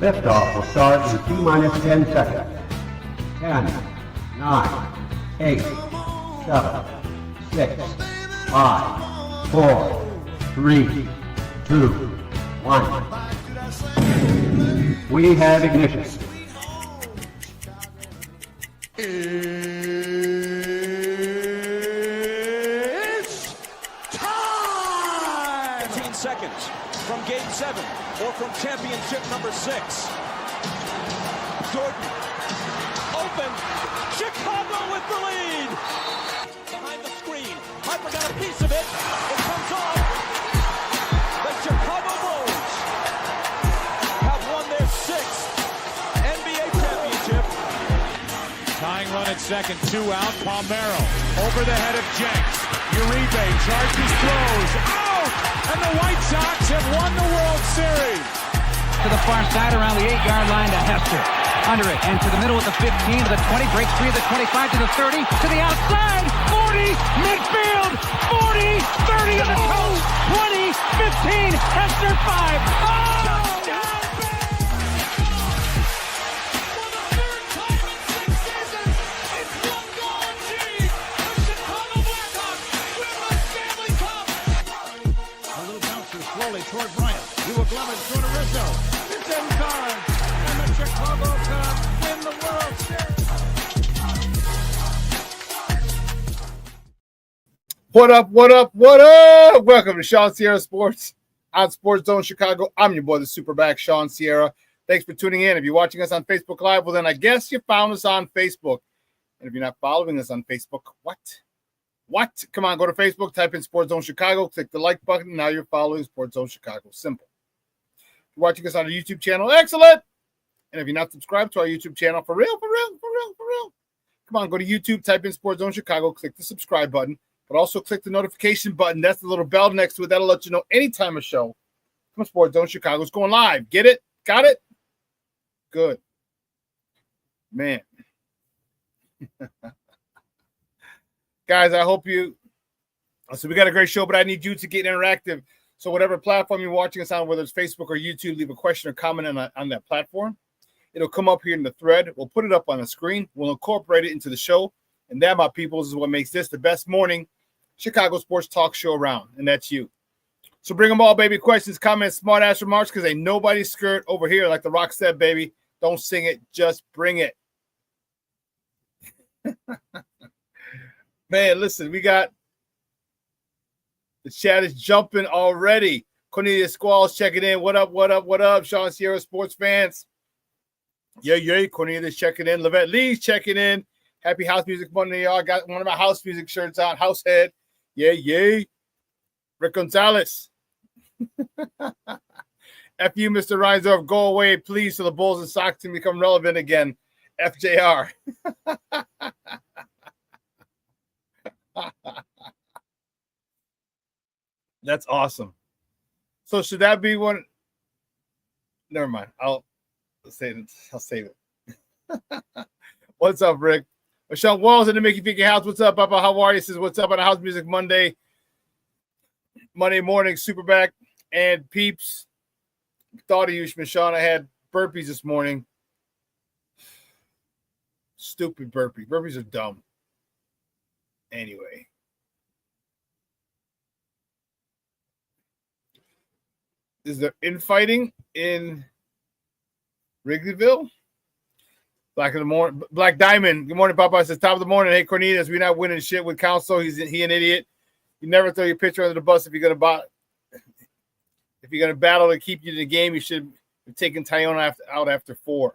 Liftoff will start in T-minus 10 seconds. 10, 9, 8, 7, 6, 5, 4, 3, 2, 1. We have ignition. It's time! 15 seconds from Game 7 or from championship number 6. Jordan, open, Chicago with the lead! Behind the screen, Pfeiffer got a piece of it, it comes off. The Chicago Bulls have won their 6th NBA championship. Tying run at second, 2 out, Palmero over the head of Jenks. Uribe charges, throws, out! And the White Sox have won the World Series. To the far side around the 8-yard line to Hester. Under it and to the middle of the 15, to the 20, breaks free of the 25, to the 30, to the outside, 40, midfield, 40, 30 to the coast, 20, 15, Hester 5. Oh! Toward Bryant, Lewis through to Rizzo. It's in time, and the Chicago Cubs win the World Series. What up, what up, what up? Welcome to ShawnSierraSports on Sports Zone Chicago. I'm your boy, the SuperBack, Shawn Sierra. Thanks for tuning in. If you're watching us on Facebook Live, well, then I guess you found us on Facebook. And if you're not following us on Facebook, what? Come on, go to Facebook, type in Sports Zone Chicago, click the like button. Now you're following Sports Zone Chicago. Simple. If you're watching us on our YouTube channel, excellent. And if you're not subscribed to our YouTube channel, for real, come on, go to YouTube, type in Sports Zone Chicago, click the subscribe button, but also click the notification button. That's the little bell next to it. That'll let you know anytime a show from Sports Zone Chicago is going live. Get it? Got it? Good. Man. Guys, I hope you. So we got a great show, but I need you to get interactive. So whatever platform you're watching us on, whether it's Facebook or YouTube, leave a question or comment on that platform. It'll come up here in the thread. We'll put it up on the screen. We'll incorporate it into the show. And that, my people, is what makes this the best morning Chicago sports talk show around. And that's you. So bring them all, baby. Questions, comments, smart ass remarks, because ain't nobody scared over here. Like The Rock said, baby, don't sing it. Just bring it. Man, listen, we got the chat is jumping already. Cornelius Squalls checking in. What up? Shawn Sierra Sports fans. Yeah. Cornelius checking in. Levette Lee's checking in. Happy House Music Monday, y'all. Got one of my house music shirts on. Househead. Yay. Rick Gonzalez. F you, Mr. Reinsdorf. Go away, please, so the Bulls and Sox can become relevant again. FJR. That's awesome. So should that be one? Never mind. I'll save it. What's up, Rick? Michelle Walls in the Mickey Figgy House. What's up, Papa? How are you? Says what's up on the House Music Monday morning, Superback and peeps. Thought of you, Shawn. I had burpees this morning. Stupid burpee. Burpees are dumb. Anyway. Is there infighting in Wrigleyville? Black Diamond. Good morning, Papa. Says top of the morning. Hey, Cornelius, we're not winning shit with Council. He an idiot. You never throw your pitcher under the bus if you're gonna battle to keep you in the game. You should be taking Tyone out after 4.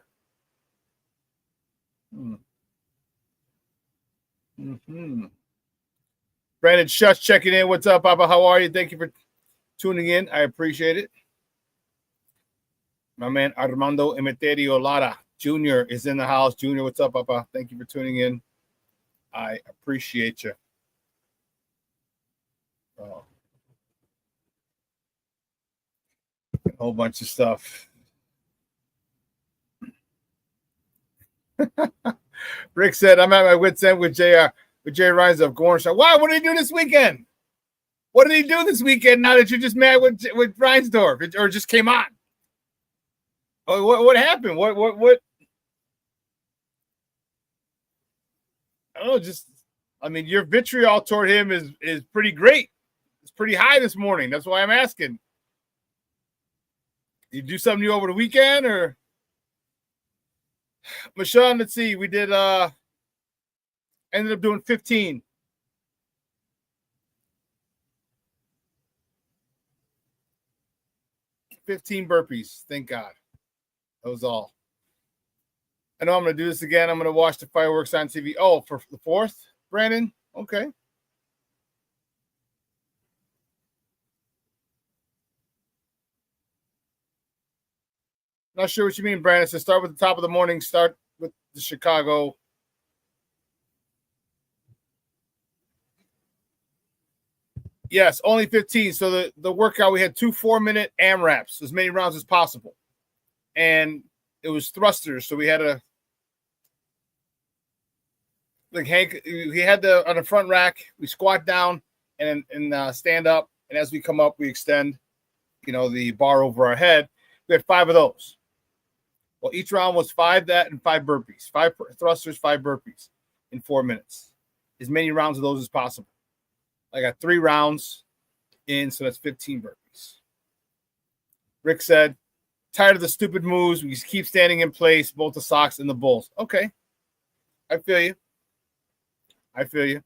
Brandon Shush checking in. What's up, Papa? How are you? Thank you for tuning in. I appreciate it. My man Armando Emeterio Lara Jr. is in the house. Junior, what's up, Papa? Thank you for tuning in. I appreciate you. Oh. A whole bunch of stuff. Rick said, I'm at my wit's end with JR. With Jay Reinsdorf. Gorn. Why? What did he do this weekend? What did he do this weekend now that you're just mad with Reinsdorf or just came on? Oh, what happened? What? I don't know. Your vitriol toward him is pretty great. It's pretty high this morning. That's why I'm asking. You do something new over the weekend or? Shawn, let's see. We did ended up doing 15. 15 burpees. Thank God. That was all. I know I'm going to do this again. I'm going to watch the fireworks on TV. Oh, for the 4th, Brandon? Okay. Not sure what you mean, Brandon. So start with the top of the morning. Start with the Chicago. Yes, only 15. So the workout, we had 2 4-minute AMRAPs, as many rounds as possible. And it was thrusters. So we had Hank, he had on the front rack, we squat down and stand up. And as we come up, we extend, the bar over our head. We had 5 of those. Well, each round was 5 that and 5 burpees, 5 thrusters, 5 burpees in 4 minutes. As many rounds of those as possible. I got 3 rounds in, so that's 15 burpees. Rick said, tired of the stupid moves. We just keep standing in place, both the socks and the bulls. Okay. I feel you.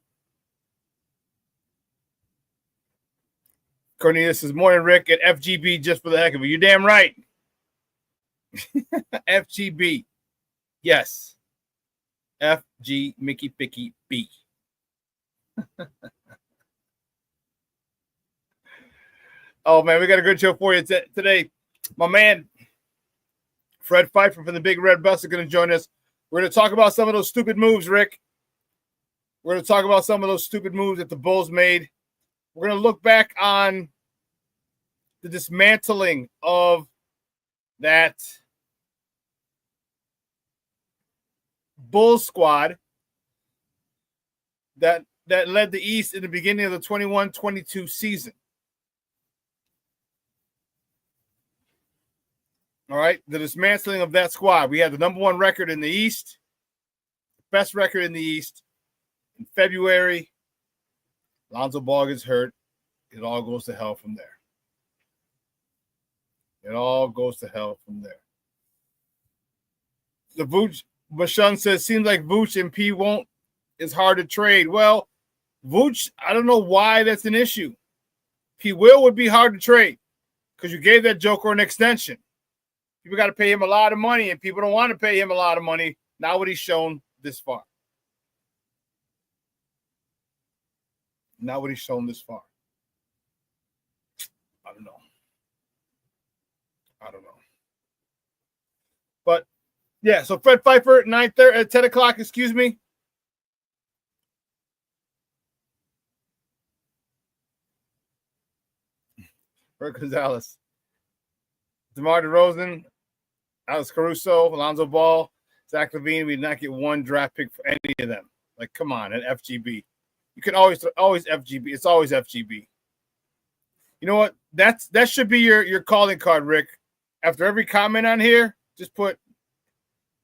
Cornelius says, morning, Rick, at FGB just for the heck of it. You're damn right. FGB. Yes. FG Mickey Picky B. Oh, man, we got a good show for you today. My man, Fred Pfeiffer from the Big Red Bus is going to join us. We're going to talk about some of those stupid moves, Rick. We're going to talk about some of those stupid moves that the Bulls made. We're going to look back on the dismantling of that Bulls squad that led the East in the beginning of the 21-22 season. All right, the dismantling of that squad. We had the number 1 record in the East, best record in the East. In February, Lonzo Ball gets hurt. It all goes to hell from there. The Vooch, Bashan says, seems like Vooch and P is hard to trade. Well, Vooch, I don't know why that's an issue. P would be hard to trade because you gave that joker an extension. People got to pay him a lot of money, and people don't want to pay him a lot of money. Not what he's shown this far. I don't know. But, yeah, so Fred Pfeiffer at 9:30 at 10 o'clock, excuse me. Bert Gonzalez. DeMar DeRozan, Alex Caruso, Alonzo Ball, Zach LaVine. We did not get 1 draft pick for any of them. Like, come on, at FGB. You can always FGB. It's always FGB. You know what? That should be your calling card, Rick. After every comment on here, just put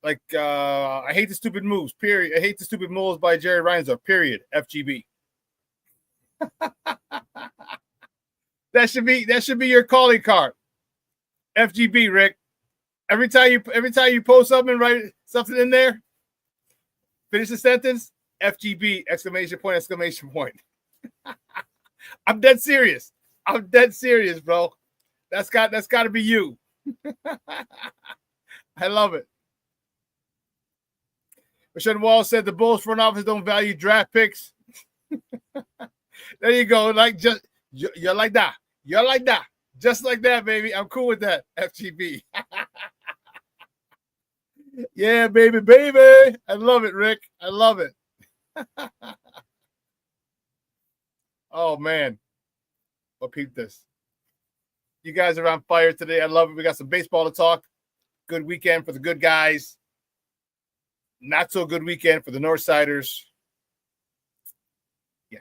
like I hate the stupid moves. Period. I hate the stupid moves by Jerry Reinsdorf. Period. FGB. That should be your calling card. FGB, Rick. Every time you post something, write something in there. Finish the sentence. FGB! Exclamation point! I'm dead serious, bro. That's got to be you. I love it. Rashawn Wall said the Bulls front office don't value draft picks. There you go. You're like that. Just like that, baby. I'm cool with that. FGB. Yeah, baby. I love it, Rick. I love it. Oh, man. Well, peep this. You guys are on fire today. I love it. We got some baseball to talk. Good weekend for the good guys. Not so good weekend for the Northsiders. Yeah.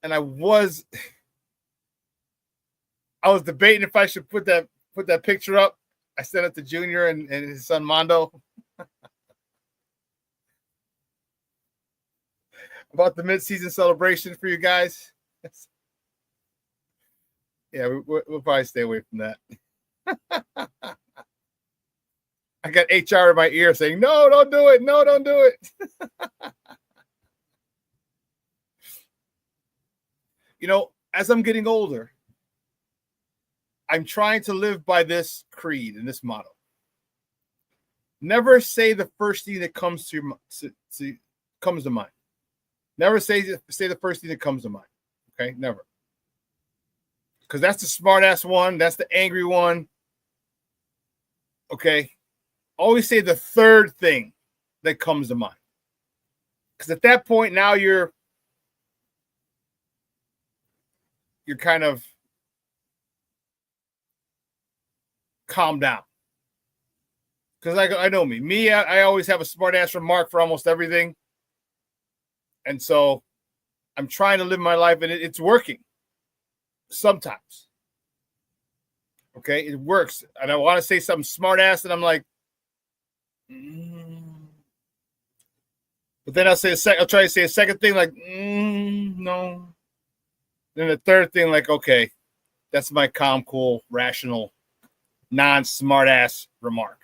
and I was debating if I should put that picture up. I sent it to Junior and his son Mondo about the midseason celebration for you guys. Yeah, we'll probably stay away from that. I got HR in my ear saying, "No, don't do it. No, don't do it." You know, as I'm getting older, I'm trying to live by this creed and this motto. Never say the first thing that comes to mind. Never say the first thing that comes to mind. Okay, never. Because that's the smart ass one. That's the angry one. Okay. Always say the third thing that comes to mind. Because at that point, now you're kind of calm down. Because I know me. I always have a smart ass remark for almost everything. And so I'm trying to live my life, and it's working. Sometimes. Okay, it works. And I want to say something smart ass, and I'm like, But then I'll try to say a second thing, like, no. Then the third thing, like, okay, that's my calm, cool, rational, non-smart ass remark.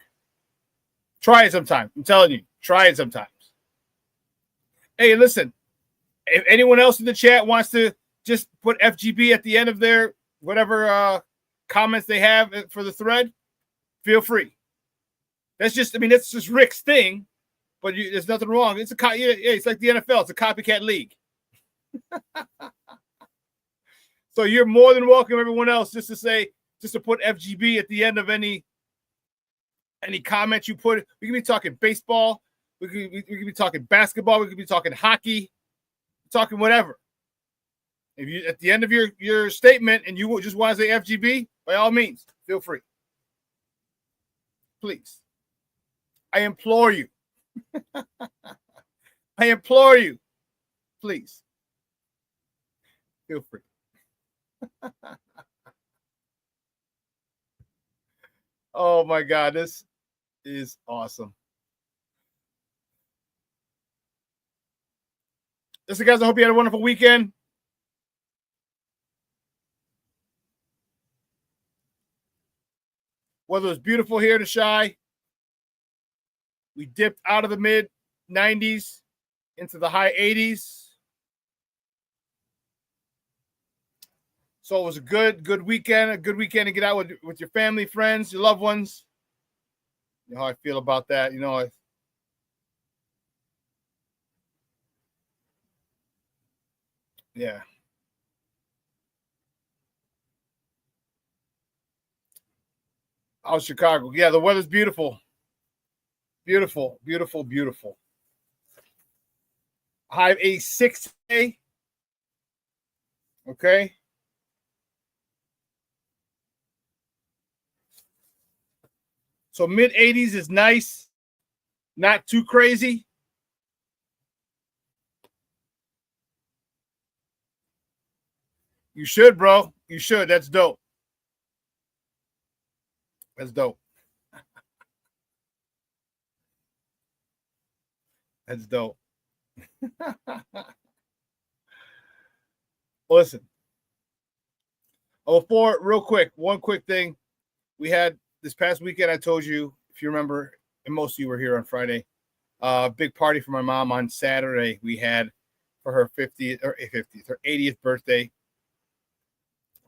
Try it sometime. I'm telling you, try it sometimes. Hey, listen, if anyone else in the chat wants to just put FGB at the end of their whatever comments they have for the thread, feel free. That's just Rick's thing, but there's nothing wrong. It's it's like the NFL. It's a copycat league. So you're more than welcome, everyone else, just to put FGB at the end of any comment you put. We could be talking baseball. We could be talking basketball. We could be talking hockey. Talking whatever. If you at the end of your statement and you just want to say FGB, by all means, feel free. Please. I implore you. I implore you. Please. Feel free. Oh my God, this is awesome. Listen, guys, I hope you had a wonderful weekend. Weather was beautiful here to Shy. We dipped out of the mid 90s into the high 80s. So it was a good weekend, a good weekend to get out with your family, friends, your loved ones. You know how I feel about that. You know, yeah. How's Chicago? Yeah, the weather's beautiful. Beautiful, beautiful, beautiful. High of 86 today. Okay. So mid 80s is nice. Not too crazy. You should, bro. You should. That's dope. That's dope. That's dope. Listen. Oh, before, real quick, one quick thing. We had this past weekend, I told you, if you remember, and most of you were here on Friday, big party for my mom on Saturday. We had for her 50th or 50th, her 80th birthday.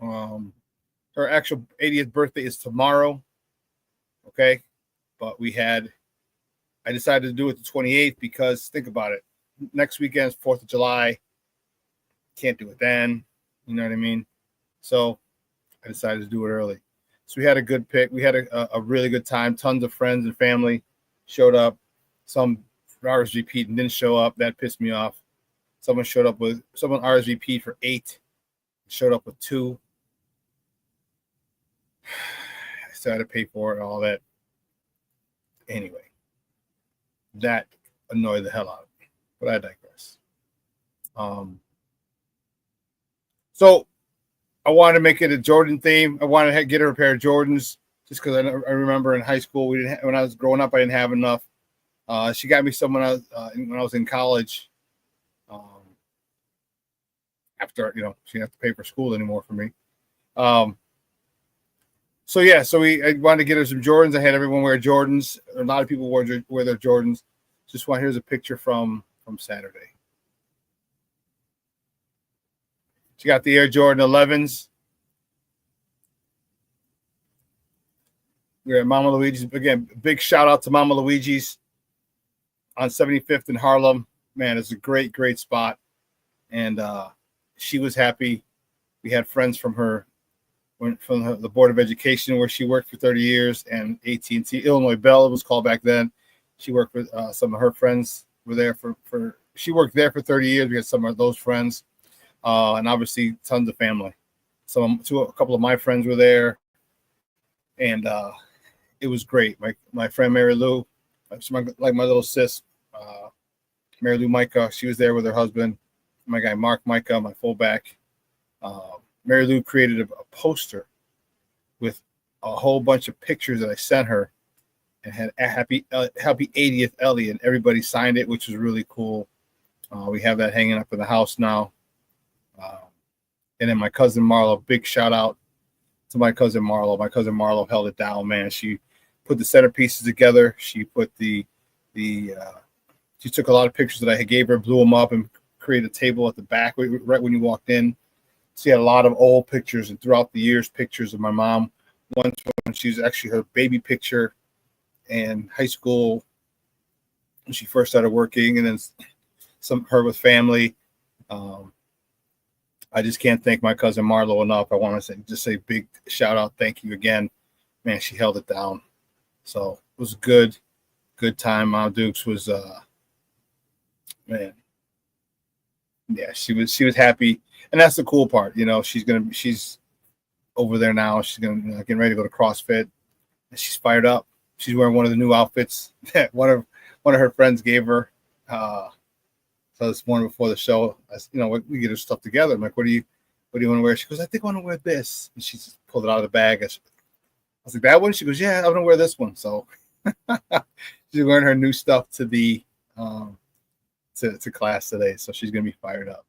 Her actual 80th birthday is tomorrow. Okay. But I decided to do it the 28th because think about it. Next weekend is 4th of July. Can't do it then. You know what I mean? So I decided to do it early. So we had a good pick. We had a really good time. Tons of friends and family showed up. Some RSVP'd and didn't show up. That pissed me off. Someone RSVP'd for 8. Showed up with 2. I still had to pay for it and all that. Anyway, that annoyed the hell out of me. But I digress. So I wanted to make it a Jordan theme. I wanted to get her a pair of Jordans just because I remember in high school when I was growing up I didn't have enough. She got me some when I was in college. After she didn't have to pay for school anymore for me. So I wanted to get her some Jordans. I had everyone wear Jordans. A lot of people wear their Jordans. Here's a picture from Saturday. She got the Air Jordan 11s. We're at Mama Luigi's. Again, big shout out to Mama Luigi's on 75th in Harlem. Man, it's a great, great spot. And she was happy. We had friends from her, from the Board of Education where she worked for 30 years, and AT&T, Illinois Bell, it was called back then. She worked with some of her friends were there she worked there for 30 years. We had some of those friends. And obviously tons of family. A couple of my friends were there, and it was great. My friend Mary Lou, my little sis, Mary Lou Micah, she was there with her husband. My guy Mark Micah, my fullback. Mary Lou created a poster with a whole bunch of pictures that I sent her, and had a happy 80th Ellie, and everybody signed it, which was really cool. We have that hanging up in the house now. And then my cousin Marlo, big shout out to my cousin Marlo. My cousin Marlo held it down, man. She put the centerpieces together. She put she took a lot of pictures that I gave her, blew them up, and created a table at the back right when you walked in. She had a lot of old pictures, and throughout the years, pictures of my mom. Once when she was actually her baby picture in high school when she first started working, and then her with family. I just can't thank my cousin Marlo enough. I want to say big shout out, thank you again, man. She held it down, so it was a good time. Mom Dukes was, man, yeah, she was happy, and that's the cool part. She's over there now. She's getting ready to go to CrossFit, and she's fired up. She's wearing one of the new outfits that one of her friends gave her. So this morning before the show, we get her stuff together. I'm like, what do you want to wear? She goes, I think I want to wear this. And she just pulled it out of the bag. I was like, that one? She goes, yeah, I want to wear this one. So she's wearing her new stuff to the to class today. So she's going to be fired up.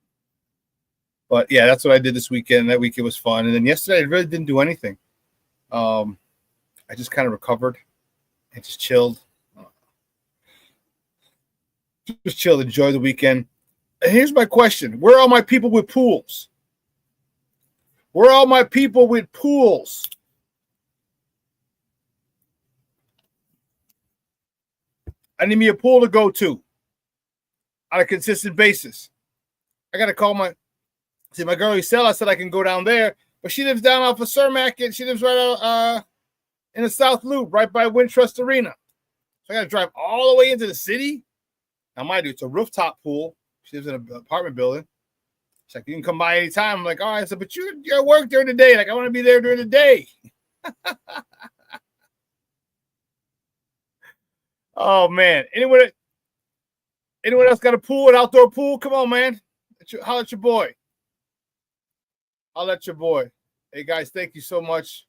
But yeah, that's what I did this weekend. That weekend was fun. And then yesterday, I really didn't do anything. I just kind of recovered and just chilled. Just chill, enjoy the weekend. And here's my question: where are all my people with pools? Where are all my people with pools? I need me a pool to go to on a consistent basis. I got to call my girl Isela said I can go down there, but she lives down off of Cermak, and she lives right out in the South Loop, right by Wintrust Arena. So I got to drive all the way into the city. Now, mind you, it's a rooftop pool. She lives in an apartment building. She's like, you can come by anytime. I'm like, all right. I said, but you're at work during the day. Like, I want to be there during the day. Oh, man. Anyone else got a pool, an outdoor pool? Come on, man. Holler at your boy. Holler at your boy. Hey, guys, thank you so much.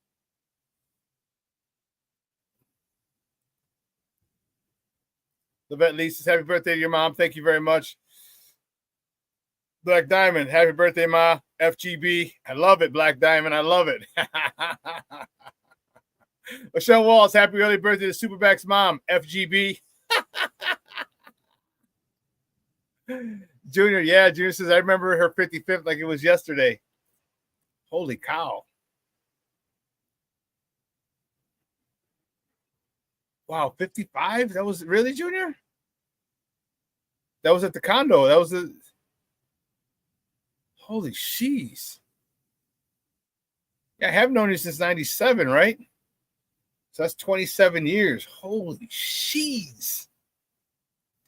The vet Lisa, happy birthday to your mom. Thank you very much. Black Diamond, happy birthday, Ma. FGB. I love it, Black Diamond. I love it. Michelle Walls, happy early birthday to SuperBack's mom. FGB. Junior says, I remember her 55th like it was yesterday. Holy cow. Wow, 55? That was really, Junior? That was at the condo. That was the holy sheesh. Yeah, I have known you since 97, right? So that's 27 years. Holy sheesh.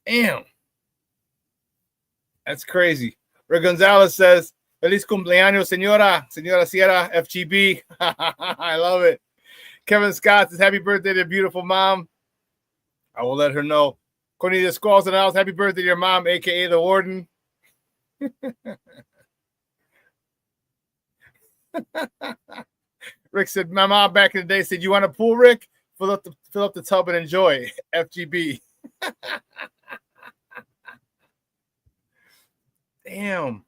Damn. That's crazy. Rick Gonzalez says, Feliz cumpleaños, Señora Sierra, FGB. I love it. Kevin Scott says, happy birthday to your beautiful mom. I will let her know. Cornelia Squalls in the house, happy birthday to your mom, a.k.a. the warden. Rick said, my mom back in the day said, you want a pool, Rick? Fill up the tub and enjoy. FGB. Damn.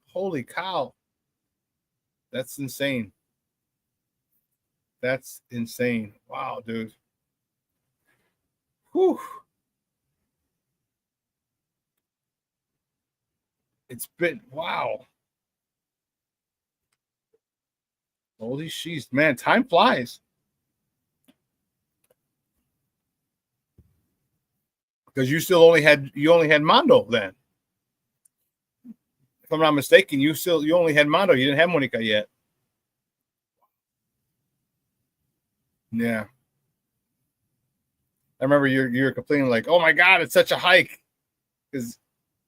Holy cow. That's insane. That's insane. Wow, dude. Whew. It's been, wow. Holy sheesh, man, time flies. Because you only had Mondo then. If I'm not mistaken, you only had Mondo. You didn't have Monica yet. Yeah. I remember you were complaining like, oh my God, it's such a hike. Because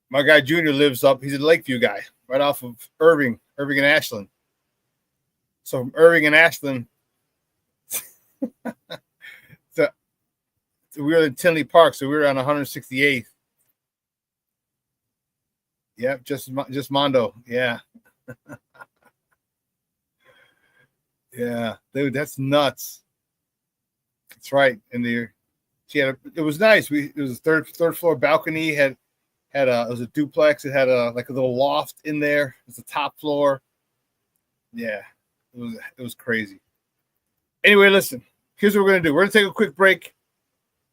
my guy Junior lives up, he's a Lakeview guy, right off of Irving and Ashland. So from Irving and Ashland, so we were in Tinley Park, so we were on 168th. Yep, just Mondo. Yeah. Yeah, dude, that's nuts. That's right. And it was nice. It was a third floor balcony. It was a duplex. It had like a little loft in there. It was the top floor. Yeah, it was crazy. Anyway, listen. Here's what we're gonna do. We're gonna take a quick break.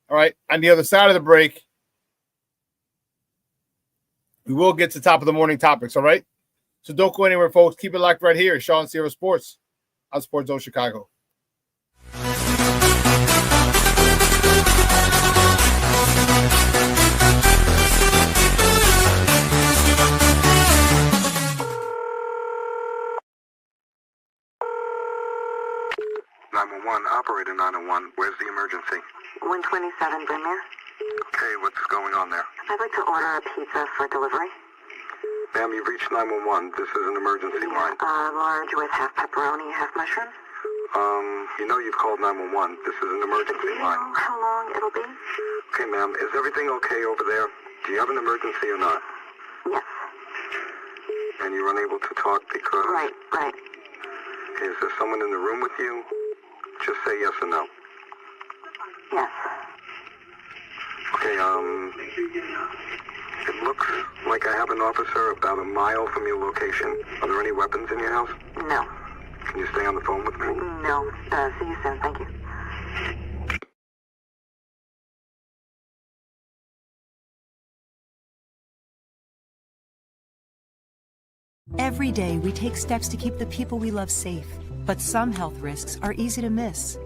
All right. On the other side of the break, we will get to the top of the morning topics. All right. So don't go anywhere, folks. Keep it locked right here. Shawn Sierra Sports on Sports Zone Chicago. Operator 901, where's the emergency? 127 Brynmere. Okay, what's going on there? I'd like to order a pizza for delivery. Ma'am, you've reached 911. This is an emergency line. Large with half pepperoni, half mushroom. You know you've called 911. This is an emergency line. Do you know how long it'll be? Okay, ma'am, is everything okay over there? Do you have an emergency or not? Yes. And you're unable to talk because... Right. Okay, is there someone in the room with you? Just say yes or no. Yes. Okay, it looks like I have an officer about a mile from your location. Are there any weapons in your house? No. Can you stay on the phone with me? No. See you soon. Thank you. Every day, we take steps to keep the people we love safe. But some health risks are easy to miss.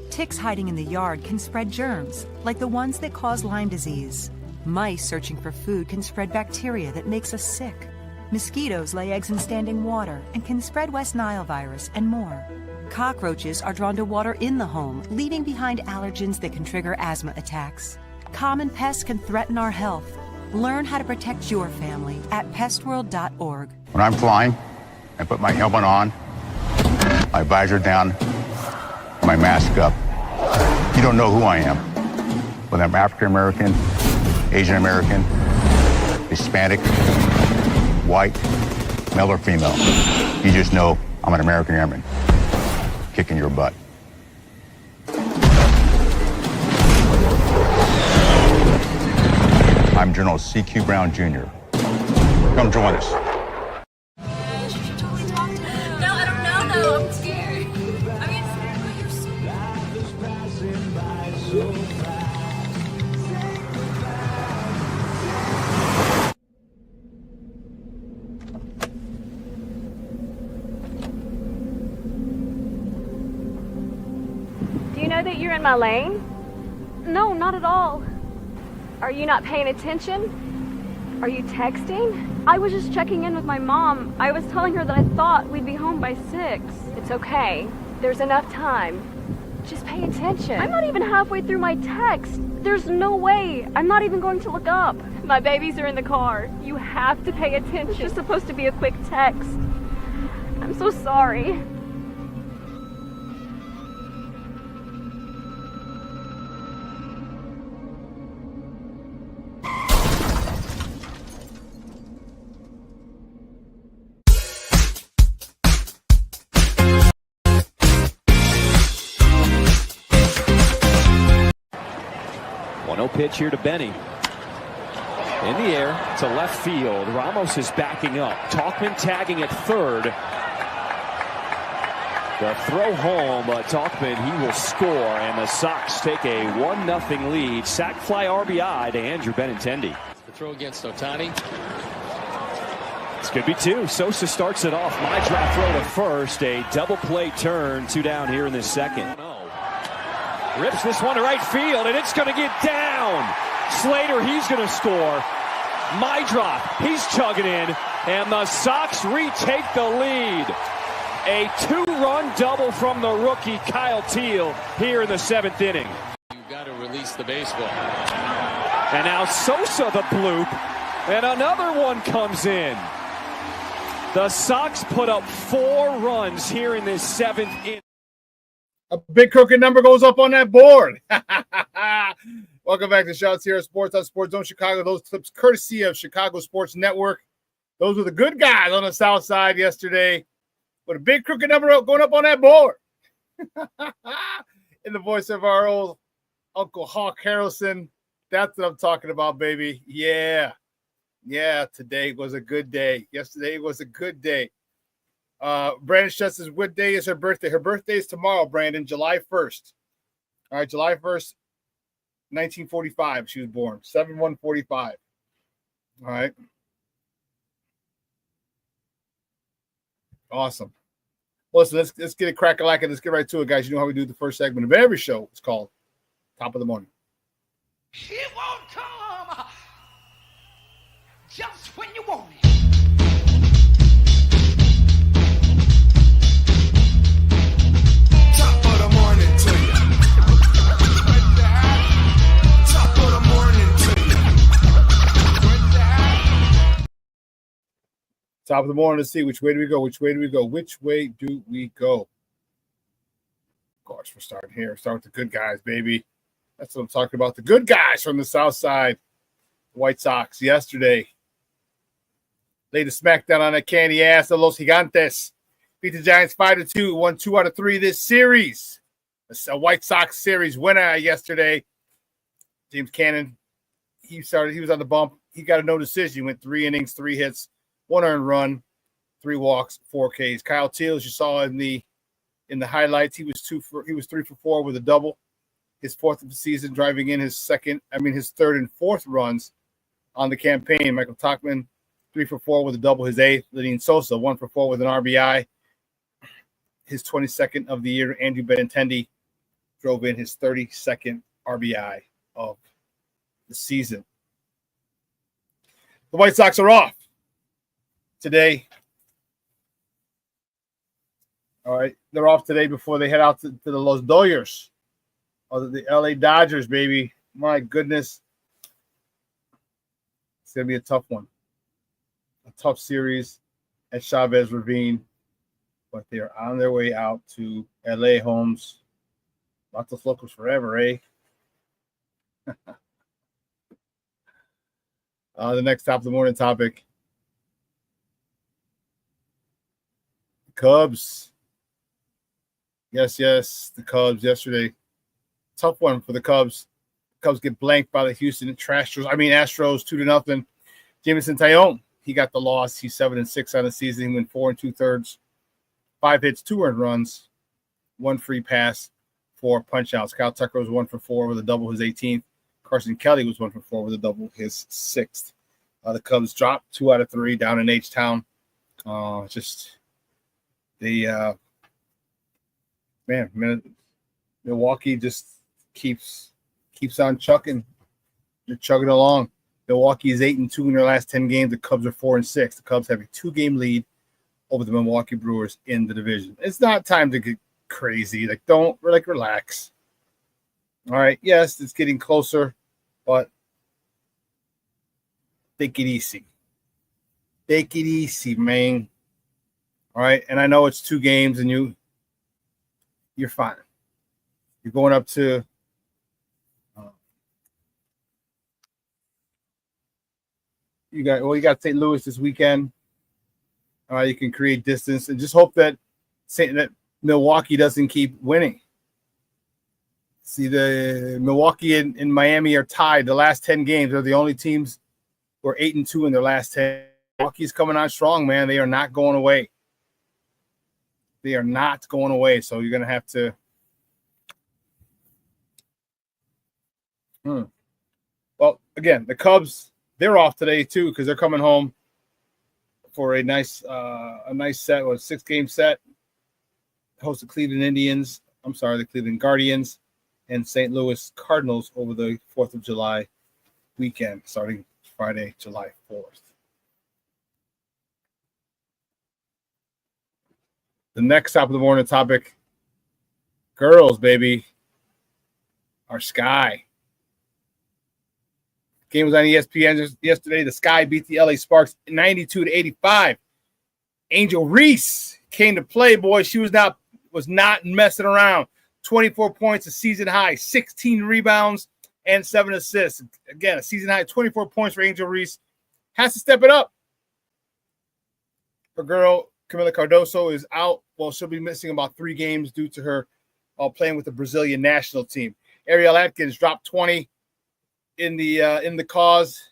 Ticks hiding in the yard can spread germs, like the ones that cause Lyme disease. Mice searching for food can spread bacteria that makes us sick. Mosquitoes lay eggs in standing water and can spread West Nile virus and more. Cockroaches are drawn to water in the home, leaving behind allergens that can trigger asthma attacks. Common pests can threaten our health. Learn how to protect your family at pestworld.org. When I'm flying, I put my helmet on, my visor down, my mask up. You don't know who I am. Whether I'm African American, Asian American, Hispanic, white, male or female. You just know I'm an American airman kicking your butt. I'm General C.Q. Brown Jr. Come join us. Do you know that you're in my lane? No, not at all. Are you not paying attention? Are you texting? I was just checking in with my mom. I was telling her that I thought we'd be home by 6. It's okay. There's enough time. Just pay attention. I'm not even halfway through my text. There's no way. I'm not even going to look up. My babies are in the car. You have to pay attention. It's just supposed to be a quick text. I'm so sorry. pitch here to Benny. In the air to left field. Ramos is backing up. Talkman tagging at third. The throw home, but Talkman, he will score, and the Sox take a 1-0 lead. Sac fly RBI to Andrew Benintendi. The throw against Ohtani. This could be two. Sosa starts it off. My drop throw to first. A double play turn. 2 down here in this second. Rips this one to right field, and it's going to get down. Slater, he's going to score. My drop, he's chugging in, and the Sox retake the lead. A 2-run double from the rookie Kyle Teel here in the 7th inning. You've got to release the baseball. And now Sosa the bloop, and another one comes in. The Sox put up 4 runs here in this 7th inning. A big crooked number goes up on that board. Welcome back to ShawnSierraSports on Sports Zone Chicago. Those clips courtesy of Chicago Sports Network. Those were the good guys on the south side yesterday. With a big crooked number going up on that board. In the voice of our old Uncle Hawk Harrelson. That's what I'm talking about, baby. Yeah. Yeah, today was a good day. Yesterday was a good day. Brandon Schutz's what day is her birthday? Her birthday is tomorrow, Brandon, July 1st. All right, July 1st, 1945. She was born, 7/1/45. All right. Awesome. Listen, let's get it crack-a-lackin'. Let's get right to it, guys. You know how we do the first segment of every show. It's called Top of the Morning. It won't come just when you want it. Top of the morning to you. Top of the morning to you. Top of the morning. Let's see which way do we go? Which way do we go? Which way do we go? Of course, we're starting here. Start with the good guys, baby. That's what I'm talking about. The good guys from the south side. The White Sox yesterday laid a smackdown on that candy ass of Los Gigantes. Beat the Giants 5-2. Won 2 out of 3 this series. It's a White Sox series winner yesterday. James Cannon, he was on the bump. He got a no decision. He went 3 innings, 3 hits, 1 earned run, 3 walks, 4 Ks. Kyle Teel, as you saw in the highlights, he was 3 for 4 with a double. His 4th of the season, driving in his 3rd and 4th runs on the campaign. Michael Tauchman, 3 for 4 with a double, his 8th. Lenyn Sosa, 1 for 4 with an RBI. His 22nd of the year. Andrew Benintendi drove in his 32nd RBI of the season. The White Sox are off today. All right, they're off today before they head out to the Los Dodgers, or the LA Dodgers, baby. My goodness. It's going to be a tough one. A tough series at Chavez Ravine. But they are on their way out to LA, Holmes. Vatos Locos forever, eh? The next top of the morning topic. Cubs. Yes, the Cubs yesterday. Tough one for the Cubs. Cubs get blanked by the Houston Astros 2-0. Jameson Taillon, he got the loss. He's 7-6 on the season. He went 4 2/3. 5 hits, 2 earned runs, 1 free pass, 4 punch-outs. Kyle Tucker was 1 for 4 with a double, his 18th. Carson Kelly was 1 for 4 with a double, his 6th. The Cubs dropped 2 out of 3 down in H-Town. Milwaukee just keeps on chucking. They're chugging along. Milwaukee is 8-2 in their last 10 games. The Cubs are 4-6. The Cubs have a 2-game lead over the Milwaukee Brewers in the division. It's not time to get crazy. Relax. All right. Yes, it's getting closer, but take it easy. Take it easy, man. All right. And I know it's 2 games and you're fine. You're going up to you got St. Louis this weekend. You can create distance and just hope that Milwaukee doesn't keep winning. See, the Milwaukee and Miami are tied. The last 10 games are the only teams who are 8-2 in their last 10. Milwaukee's coming on strong, man. They are not going away. They are not going away. So you're going to have to. Well, again, the Cubs, they're off today too because they're coming home for a nice set, a 6-game set. Host the Cleveland Indians. I'm sorry, the Cleveland Guardians and St. Louis Cardinals over the 4th of July weekend, starting Friday, July 4th. The next top of the morning topic, girls, baby, our Sky. Game was on ESPN yesterday. The Sky beat the LA Sparks 92-85. Angel Reese came to play, boy. She was not messing around. 24 points, a season high, 16 rebounds, and 7 assists. Again, a season high, 24 points for Angel Reese. Has to step it up. Her girl, Camila Cardoso, is out. Well, she'll be missing about 3 games due to her playing with the Brazilian national team. Ariel Atkins dropped 20 in the cause,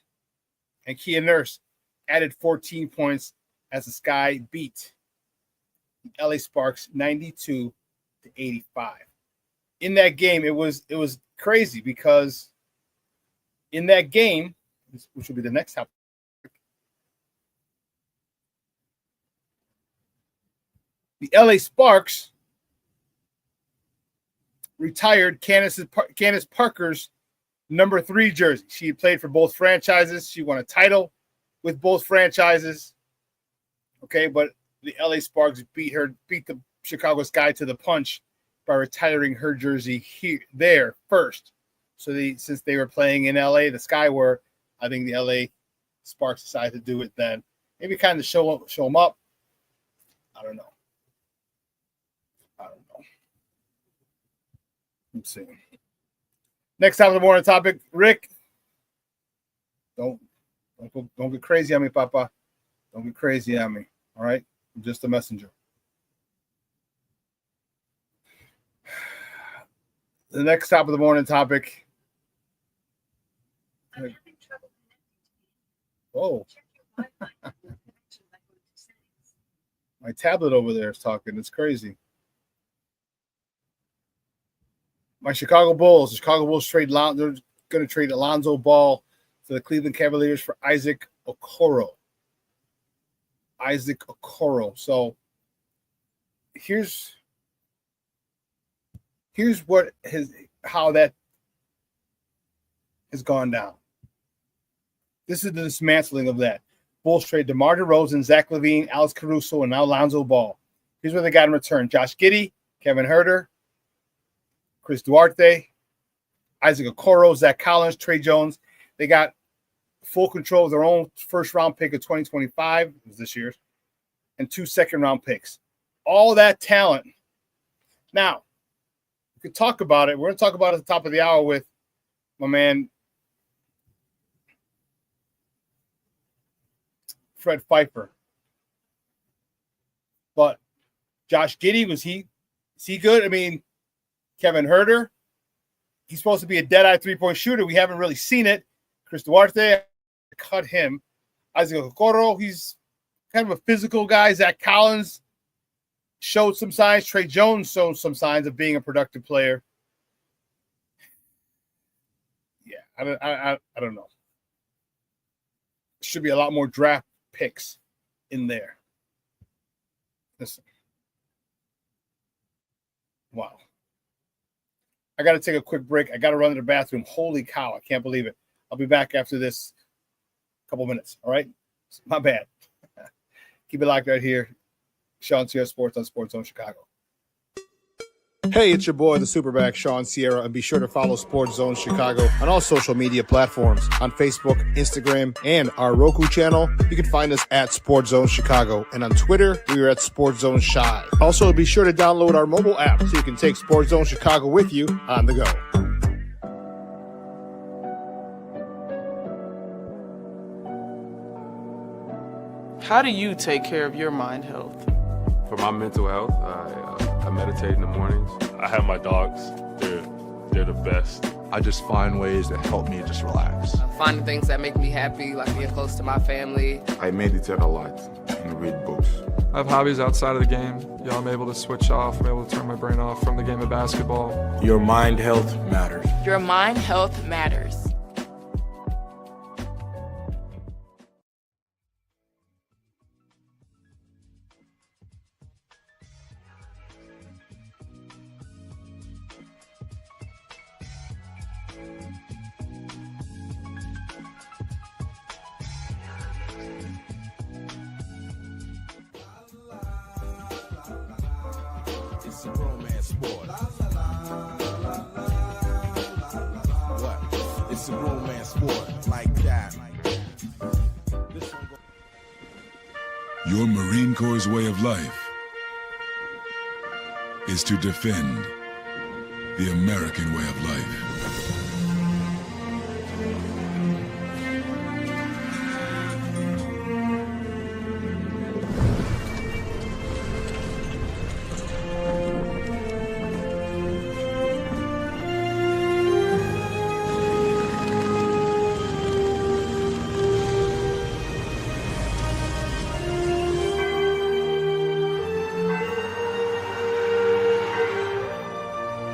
and Kia Nurse added 14 points as the Sky beat the LA Sparks 92-85. In that game, it was crazy because in that game, which will be the next topic, the LA Sparks retired Candace Parker's number 3 jersey. She played for both franchises. She won a title with both franchises. Okay, but the LA Sparks beat the Chicago Sky to the punch by retiring her jersey there first. So since they were playing in LA, the Sky were, I think the LA Sparks decided to do it then. Maybe kind of show them up. I don't know. Let's see. Next time of the morning topic, Rick. Don't get crazy on me, Papa. Don't get crazy on me. All right? I'm just a messenger. The next top of the morning topic. Oh. My tablet over there is talking. It's crazy. My Chicago Bulls. The Chicago Bulls they're going to trade Alonzo Ball to the Cleveland Cavaliers for Isaac Okoro. So here's how that has gone down. This is the dismantling of that. Bulls trade DeMar DeRozan, Zach LaVine, Alex Caruso, and now Alonzo Ball. Here's what they got in return: Josh Giddey, Kevin Huerter, Chris Duarte, Isaac Okoro, Zach Collins, Trey Jones. They got full control of their own first-round pick of 2025, this year's, and 2 second-round picks. All that talent. Now, we could talk about it. We're going to talk about it at the top of the hour with my man Fred Pfeiffer. But Josh Giddey, is he good? I mean, Kevin Huerter, he's supposed to be a dead-eye three-point shooter. We haven't really seen it. Chris Duarte, cut him. Isaac Okoro, he's kind of a physical guy. Zach Collins showed some signs. Trey Jones showed some signs of being a productive player. Yeah, I don't know. Should be a lot more draft picks in there. Listen. Wow. I got to take a quick break. I got to run to the bathroom. Holy cow. I can't believe it. I'll be back after this couple minutes. All right? My bad. Keep it locked right here. ShawnSierraSports on Sports Zone Chicago. Hey, it's your boy, the SuperBack, Shawn Sierra, and be sure to follow Sports Zone Chicago on all social media platforms, on Facebook, Instagram, and our Roku channel. You can find us at Sports Zone Chicago, and on Twitter, we are at Sports Zone Shy. Also, be sure to download our mobile app so you can take Sports Zone Chicago with you on the go. How do you take care of your mind health? For my mental health, I meditate in the mornings. I have my dogs. They're they're the best. I just find ways that help me just relax. Finding things that make me happy, like being close to my family. I meditate a lot and read books. I have hobbies outside of the game. I'm able to switch off. I'm able to turn my brain off from the game of basketball. Your mind health matters. Your mind health matters. It's a romance sport. What? It's a romance sport like that. Your Marine Corps' way of life is to defend the American way of life.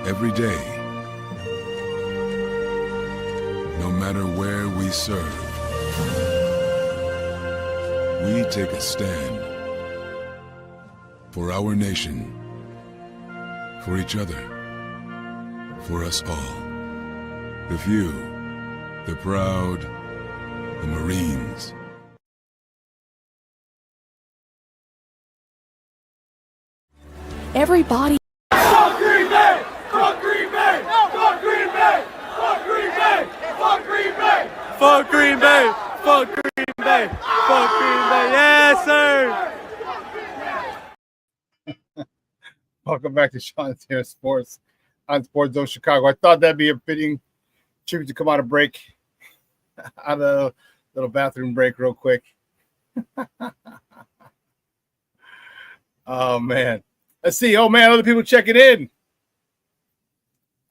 Every day, no matter where we serve, we take a stand for our nation, for each other, for us all. The few, the proud, the Marines. Everybody. Fuck Green Bay! Fuck Green Bay! Fuck Green Bay! Fuck Green Bay! Fuck Green Bay! Fuck Green Bay! Fuck Green Bay! Fuck Green Bay! Yes, sir! Welcome back to ShawnSierraSports on Sports Zone Chicago. I thought that'd be a fitting tribute to come out of break, out of a little bathroom break real quick. Oh, man. Let's see. Oh, man, other people checking in.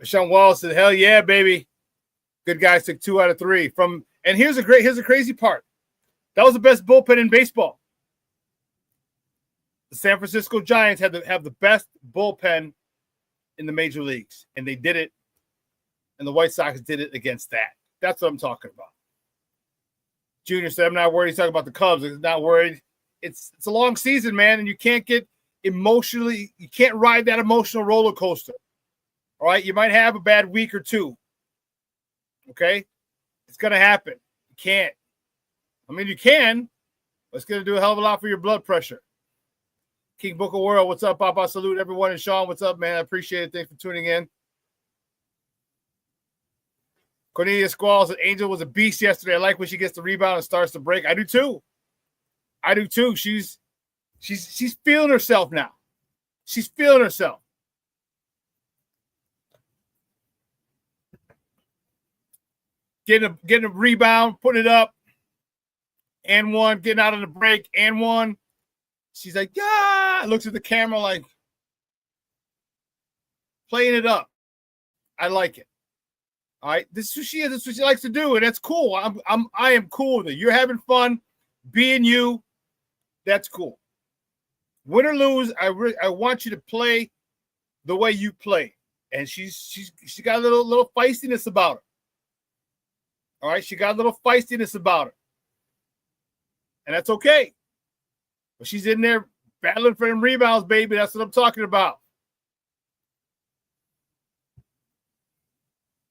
Sean Wallace said, hell yeah, baby. Good guys took 2 out of 3. And here's the crazy part. That was the best bullpen in baseball. The San Francisco Giants have the best bullpen in the major leagues, and they did it, and the White Sox did it against that. That's what I'm talking about. Junior said, I'm not worried. He's talking about the Cubs. He's not worried. It's a long season, man, and you can't get emotionally, you can't ride that emotional roller coaster. All right, you might have a bad week or two. Okay? It's going to happen. You can't. I mean, you can, but it's going to do a hell of a lot for your blood pressure. King Book of World, what's up, Papa? Salute everyone. And Shawn, what's up, man? I appreciate it. Thanks for tuning in. Cornelia Squall said Angel was a beast yesterday. I like when she gets the rebound and starts to break. I do too. She's feeling herself now. She's feeling herself. Getting a rebound, putting it up, and one, getting out of the break, and one. She's like, yeah, looks at the camera like playing it up. I like it. All right, this is who she is. This is what she likes to do, and that's cool. I am cool with it. You're having fun, being you. That's cool. Win or lose, I want you to play the way you play, and she's got a little feistiness about her. All right, she got a little feistiness about her, and that's okay. But she's in there battling for them rebounds, baby. That's what I'm talking about.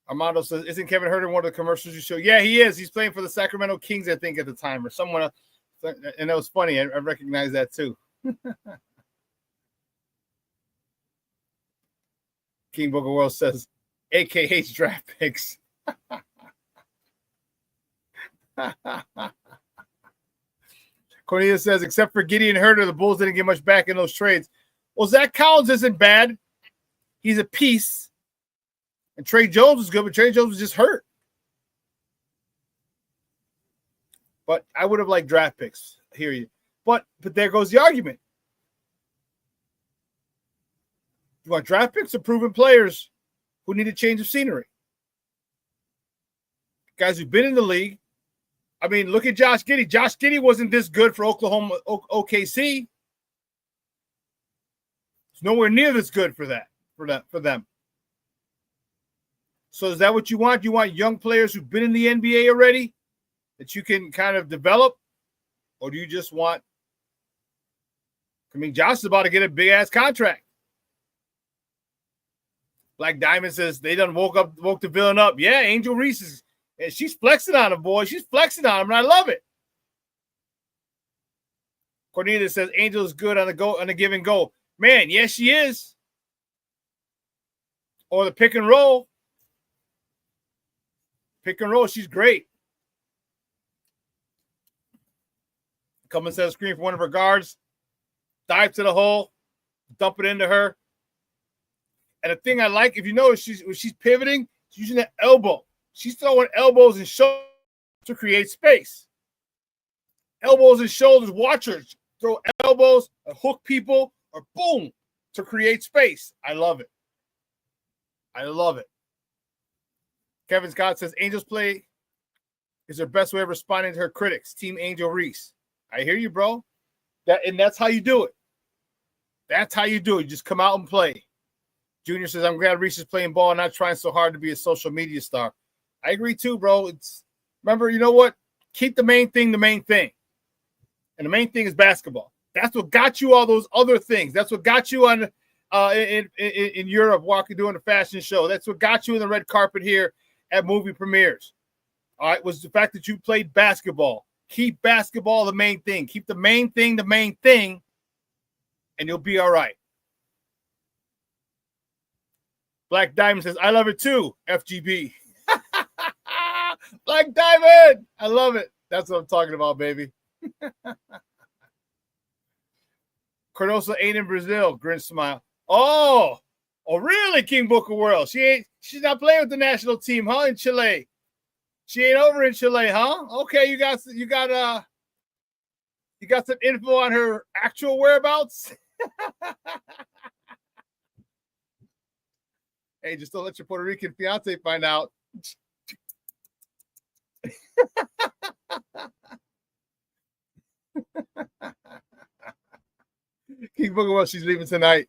Armando says, isn't Kevin Hurt in one of the commercials you show? Yeah, he is. He's playing for the Sacramento Kings, I think, at the time, or someone else. And that was funny. I recognize that too. King Book of World says, AKH draft picks. Cornelia says, except for Gideon Herter, the Bulls didn't get much back in those trades. Well, Zach Collins isn't bad. He's a piece. And Trey Jones was good, but Trey Jones was just hurt. But I would have liked draft picks. I hear you. But there goes the argument. You want draft picks or proven players? who need a change of scenery. Guys who've been in the league. I mean, look at Josh Giddey. Josh Giddey wasn't this good for OKC. It's nowhere near this good for them. So is that what you want? You want young players who've been in the NBA already that you can kind of develop? Or do you just want – I mean, Josh is about to get a big-ass contract. Black Diamond says they done woke the villain up. Yeah, Angel Reese is – and she's flexing on him, boy. She's flexing on him, and I love it. Cornelius says Angel is good on the give and go. Man, yes, she is. Or the pick and roll. Pick and roll, she's great. Come and set a screen for one of her guards. Dive to the hole. Dump it into her. And the thing I like, if you notice, when she's pivoting, she's using the elbow. She's throwing elbows and shoulders to create space. Elbows and shoulders. Watch her throw elbows, or hook people, or boom, to create space. I love it. I love it. Kevin Scott says, Angel's play is her best way of responding to her critics. Team Angel Reese. I hear you, bro. That's how you do it. That's how you do it. You just come out and play. Junior says, I'm glad Reese is playing ball and not trying so hard to be a social media star. I agree too, bro. Remember, you know what? Keep the main thing the main thing. And the main thing is basketball. That's what got you all those other things. That's what got you on in Europe doing a fashion show. That's what got you in the red carpet here at movie premieres. All right, was the fact that you played basketball. Keep basketball the main thing. Keep the main thing the main thing, and you'll be all right. Black Diamond says, I love it too, FGB. Black Diamond! I love it. That's what I'm talking about, baby. Cardoso ain't in Brazil. Grin smile. Oh, really, King Booker World? She's not playing with the national team, huh? In Chile. She ain't over in Chile, huh? Okay, you got some info on her actual whereabouts? Hey, just don't let your Puerto Rican fiance find out. King Booker World, she's leaving tonight.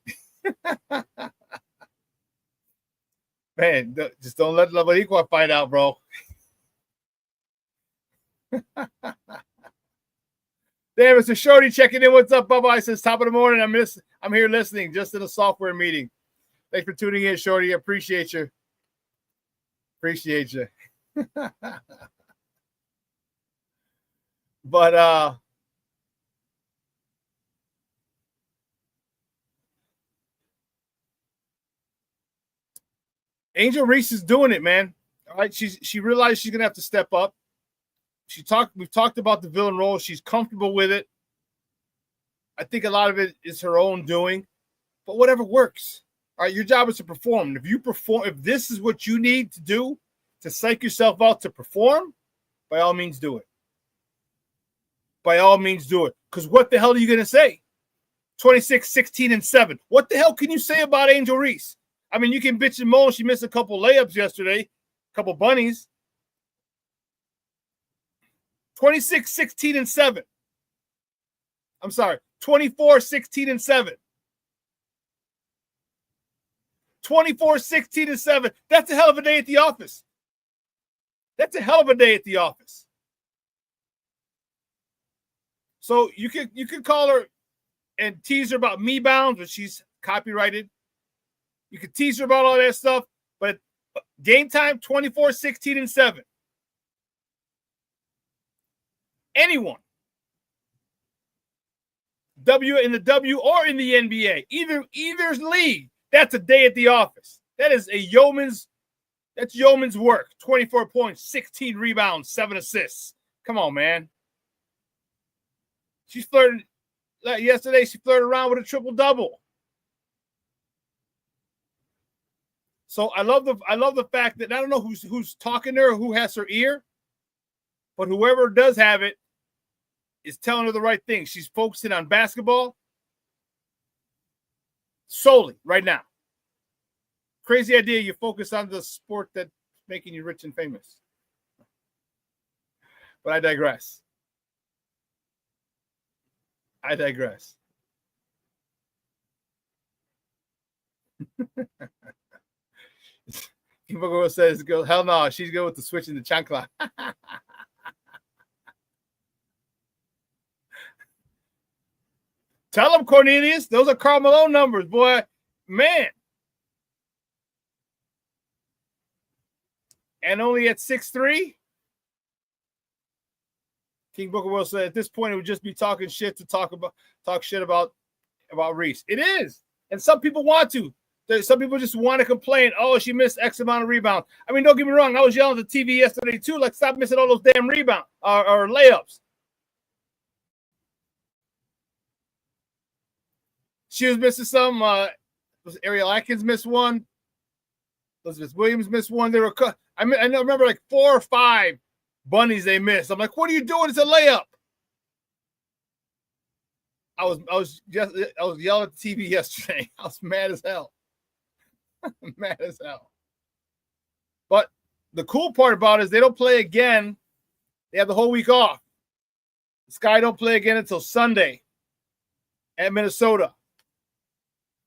Man, just don't let La Boricua find out, bro. Damn, it's a shorty checking in. What's up, Bubba? I says top of the morning. I'm here listening, just in a software meeting. Thanks for tuning in, shorty. Appreciate you. Appreciate you. But Angel Reese is doing it, man. All right, she realized she's gonna have to step up. We've talked about the villain role. She's comfortable with it. I think a lot of it is her own doing, but whatever works. All right, your job is to perform. And if this is what you need to do to psych yourself out to perform, by all means do it. By all means do it. Because what the hell are you going to say? 26, 16, and 7. What the hell can you say about Angel Reese? I mean, you can bitch and moan. She missed a couple layups yesterday, a couple bunnies. 26, 16, and 7. I'm sorry, 24, 16, and 7. 24, 16, and 7. That's a hell of a day at the office. That's a hell of a day at the office. So you could call her and tease her about me bounds, but she's copyrighted. You could tease her about all that stuff, but game time, 24, 16, and 7. Anyone. In the W or in the NBA, either's league, that's a day at the office. That's yeoman's work. 24 points, 16 rebounds, 7 assists. Come on, man. She flirted yesterday. She flirted around with a triple-double. So I love the fact that I don't know who's talking to her, who has her ear, but whoever does have it is telling her the right thing. She's focusing on basketball solely right now. crazy idea you focus on the sport that's making you rich and famous. But I digress. People says, "Go hell no, she's good with the switch in the chancla." Tell him, Cornelius, those are Karl Malone numbers, boy. Man. And only at 6'3". King Booker Will said at this point it would just be talking shit to talk shit about Reese. It is. And some people want to. Some people just want to complain, oh, she missed X amount of rebounds. I mean, don't get me wrong. I was yelling at the TV yesterday too, like, stop missing all those damn rebounds or layups. She was missing some. Was Ariel Atkins missed one? Elizabeth Williams missed one. They were I remember like 4 or 5 bunnies they missed. I'm like, what are you doing? It's a layup. I was yelling at the TV yesterday. I was mad as hell. Mad as hell. But the cool part about it is they don't play again. They have the whole week off. The Sky don't play again until Sunday at Minnesota.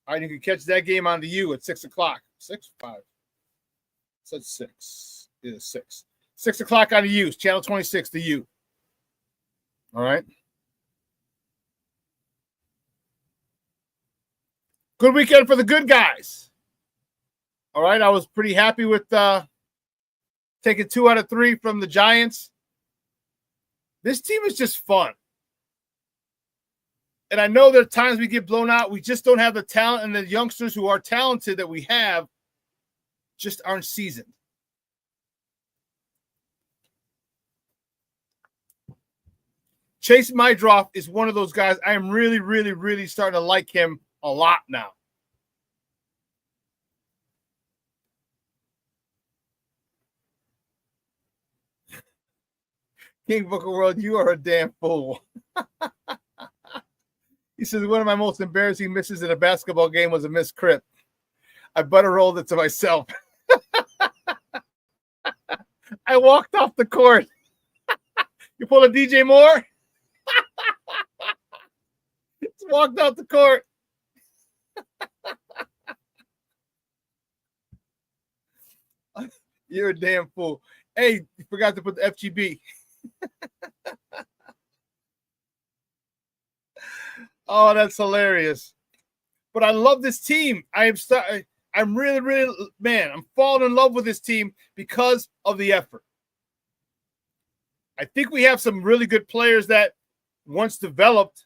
All right, you can catch that game on the U at 6 o'clock. 6, 5. So it's 6. It is 6. 6 o'clock on the U. Channel 26, the U. All right. Good weekend for the good guys. All right, I was pretty happy with taking 2 out of 3 from the Giants. This team is just fun. And I know there are times we get blown out. We just don't have the talent, and the youngsters who are talented that we have just aren't seasoned. Chase Mydroff is one of those guys. I am really, really, really starting to like him a lot now. King Booker World, you are a damn fool. He says, one of my most embarrassing misses in a basketball game was a missed crip. I butter rolled it to myself. I walked off the court. You pull a DJ Moore? Just walked out the court. You're a damn fool. Hey, you forgot to put the FGB. Oh, that's hilarious. But I love this team. I'm really, really, man, I'm falling in love with this team because of the effort. I think we have some really good players that once developed,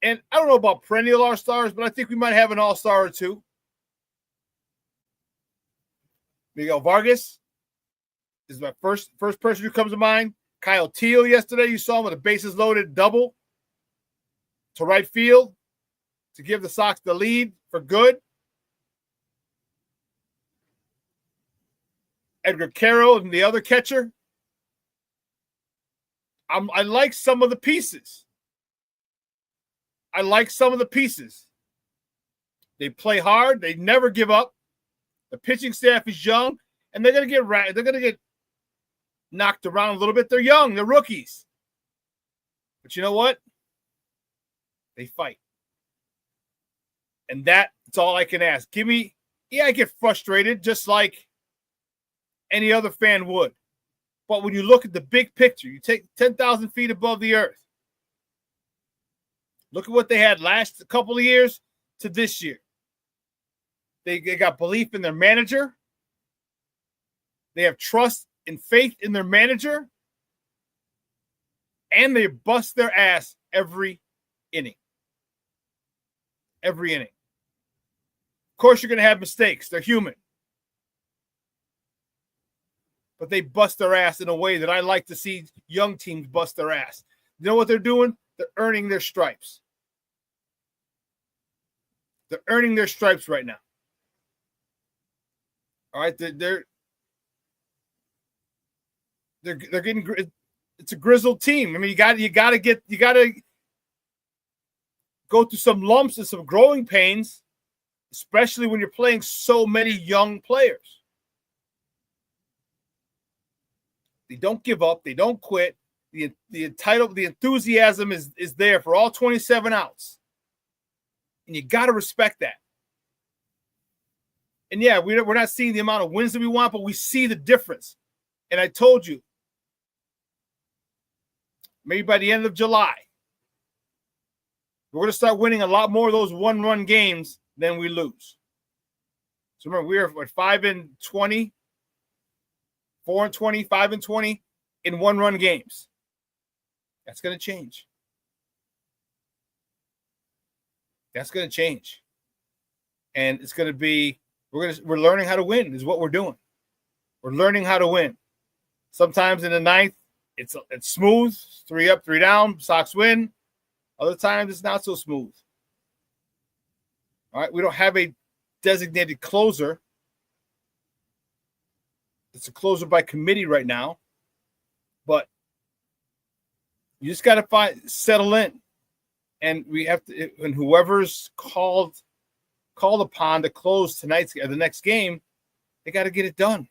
and I don't know about perennial all-stars, but I think we might have an all-star or two. Miguel Vargas is my first person who comes to mind. Kyle Teal yesterday, you saw him with a bases loaded double to right field to give the Sox the lead for good. Edgar Carroll and the other catcher. I like some of the pieces. They play hard. They never give up. The pitching staff is young, and they're gonna get knocked around a little bit. They're young. They're rookies. But you know what? They fight. And that's all I can ask. I get frustrated just like any other fan would. But when you look at the big picture, you take 10,000 feet above the earth. Look at what they had last couple of years to this year. They got belief in their manager. They have trust and faith in their manager. And they bust their ass every inning. Every inning. Of course, you're going to have mistakes. They're human. But they bust their ass in a way that I like to see young teams bust their ass. You know what they're doing? They're earning their stripes. They're earning their stripes right now. All right, they're getting. It's a grizzled team. I mean, you got to go through some lumps and some growing pains especially when you're playing so many young players. They don't give up. They don't quit. The enthusiasm is there for all 27 outs. And you got to respect that. And yeah, we're not seeing the amount of wins that we want, but we see the difference. And I told you, maybe by the end of July, we're going to start winning a lot more of those one-run games than we lose. So remember, we are at 5-20, 4-20, 5-20 in one-run games. That's going to change. That's going to change. And it's going to be, we're learning how to win is what we're doing. We're learning how to win. Sometimes in the ninth, it's smooth, 3 up, 3 down, Sox win. Other times it's not so smooth. All right, we don't have a designated closer. It's a closer by committee right now. But you just got to settle in. And we have to, and whoever's called upon to close the next game, they got to get it done.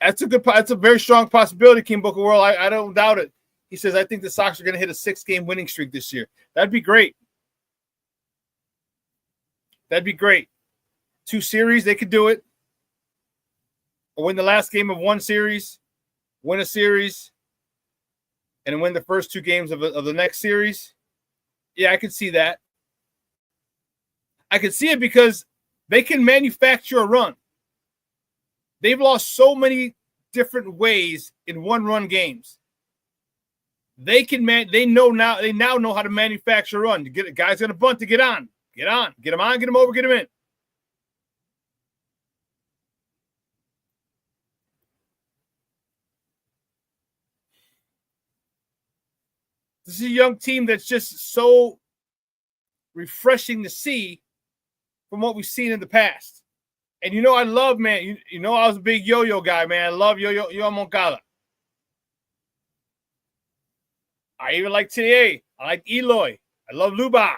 That's a very strong possibility, King Booker World. I don't doubt it. He says, I think the Sox are going to hit a 6-game winning streak this year. That'd be great. That'd be great. 2 series, they could do it. Or win the last game of 1 series, win a series, and win the first 2 games of the next series. Yeah, I could see that. I could see it because they can manufacture a run. They've lost so many different ways in one-run games. They now know how to manufacture a run. You get a guy's gonna bunt to get on, get him on, get him over, get him in. This is a young team that's just so refreshing to see from what we've seen in the past. And I love, man, I was a big Yo-Yo guy, man. I love Yo Moncada. I even like Tenier. I like Eloy. I love Luba.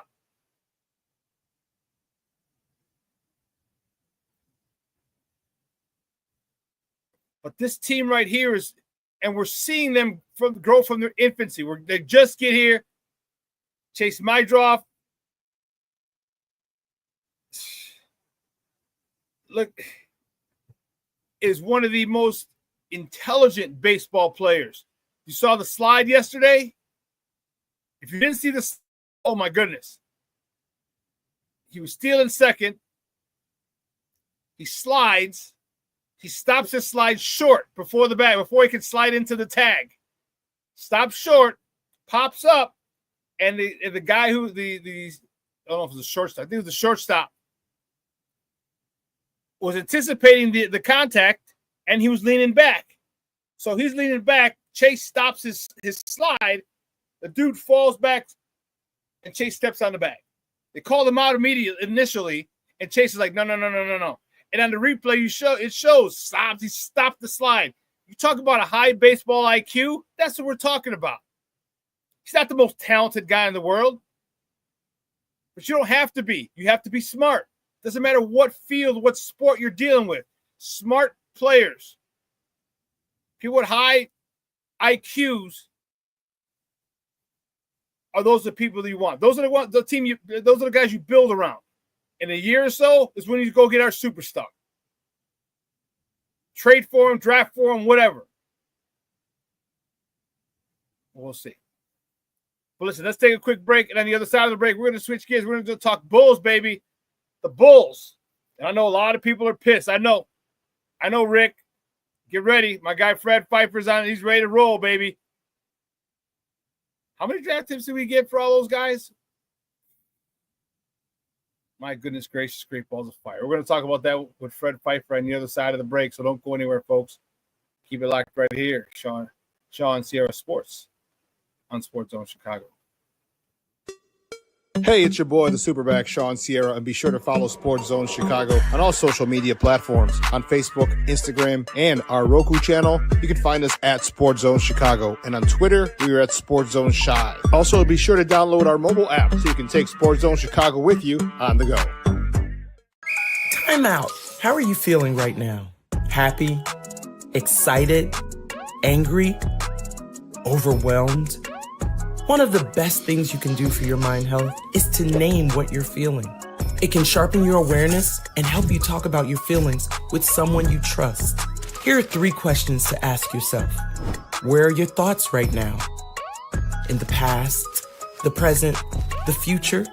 But this team right here is, and we're seeing them grow from their infancy. They just get here. Chase Mydroff. Look, is one of the most intelligent baseball players. You saw the slide yesterday? If you didn't see this, oh my goodness. He was stealing second. He slides. He stops his slide short before he can slide into the tag. Stops short, pops up, and the guy who I don't know if it was a shortstop. I think it was the shortstop. Was anticipating the contact, and he was leaning back. So he's leaning back. Chase stops his slide. The dude falls back, and Chase steps on the bag. They called him out initially, and Chase is like, no. And on the replay, it shows he stopped the slide. You talk about a high baseball IQ, that's what we're talking about. He's not the most talented guy in the world, but you don't have to be. You have to be smart. Doesn't matter what field, what sport you're dealing with. Smart players, people with high IQs, are those the people that you want. Those are those are the guys you build around. In a year or so is when you go get our superstar. Trade for him, draft for him, whatever. We'll see. But listen, let's take a quick break. And on the other side of the break, we're going to switch gears. We're going to talk Bulls, baby. The Bulls. And I know a lot of people are pissed. I know, Rick. Get ready. My guy Fred Pfeiffer's on. He's ready to roll, baby. How many draft tips did we get for all those guys? My goodness gracious, great balls of fire. We're going to talk about that with Fred Pfeiffer on the other side of the break, so don't go anywhere, folks. Keep it locked right here. Shawn Sierra Sports on Sports Zone Chicago. Hey, it's your boy, the SuperBack, Shawn Sierra, and be sure to follow Sports Zone Chicago on all social media platforms, on Facebook, Instagram, and our Roku channel. You can find us at Sports Zone Chicago, and on Twitter, we are at Sports Zone Shy. Also, be sure to download our mobile app so you can take Sports Zone Chicago with you on the go. Time out. How are you feeling right now? Happy? Excited? Angry? Overwhelmed? One of the best things you can do for your mind health is to name what you're feeling. It can sharpen your awareness and help you talk about your feelings with someone you trust. Here are 3 questions to ask yourself. Where are your thoughts right now? In the past, the present, the future?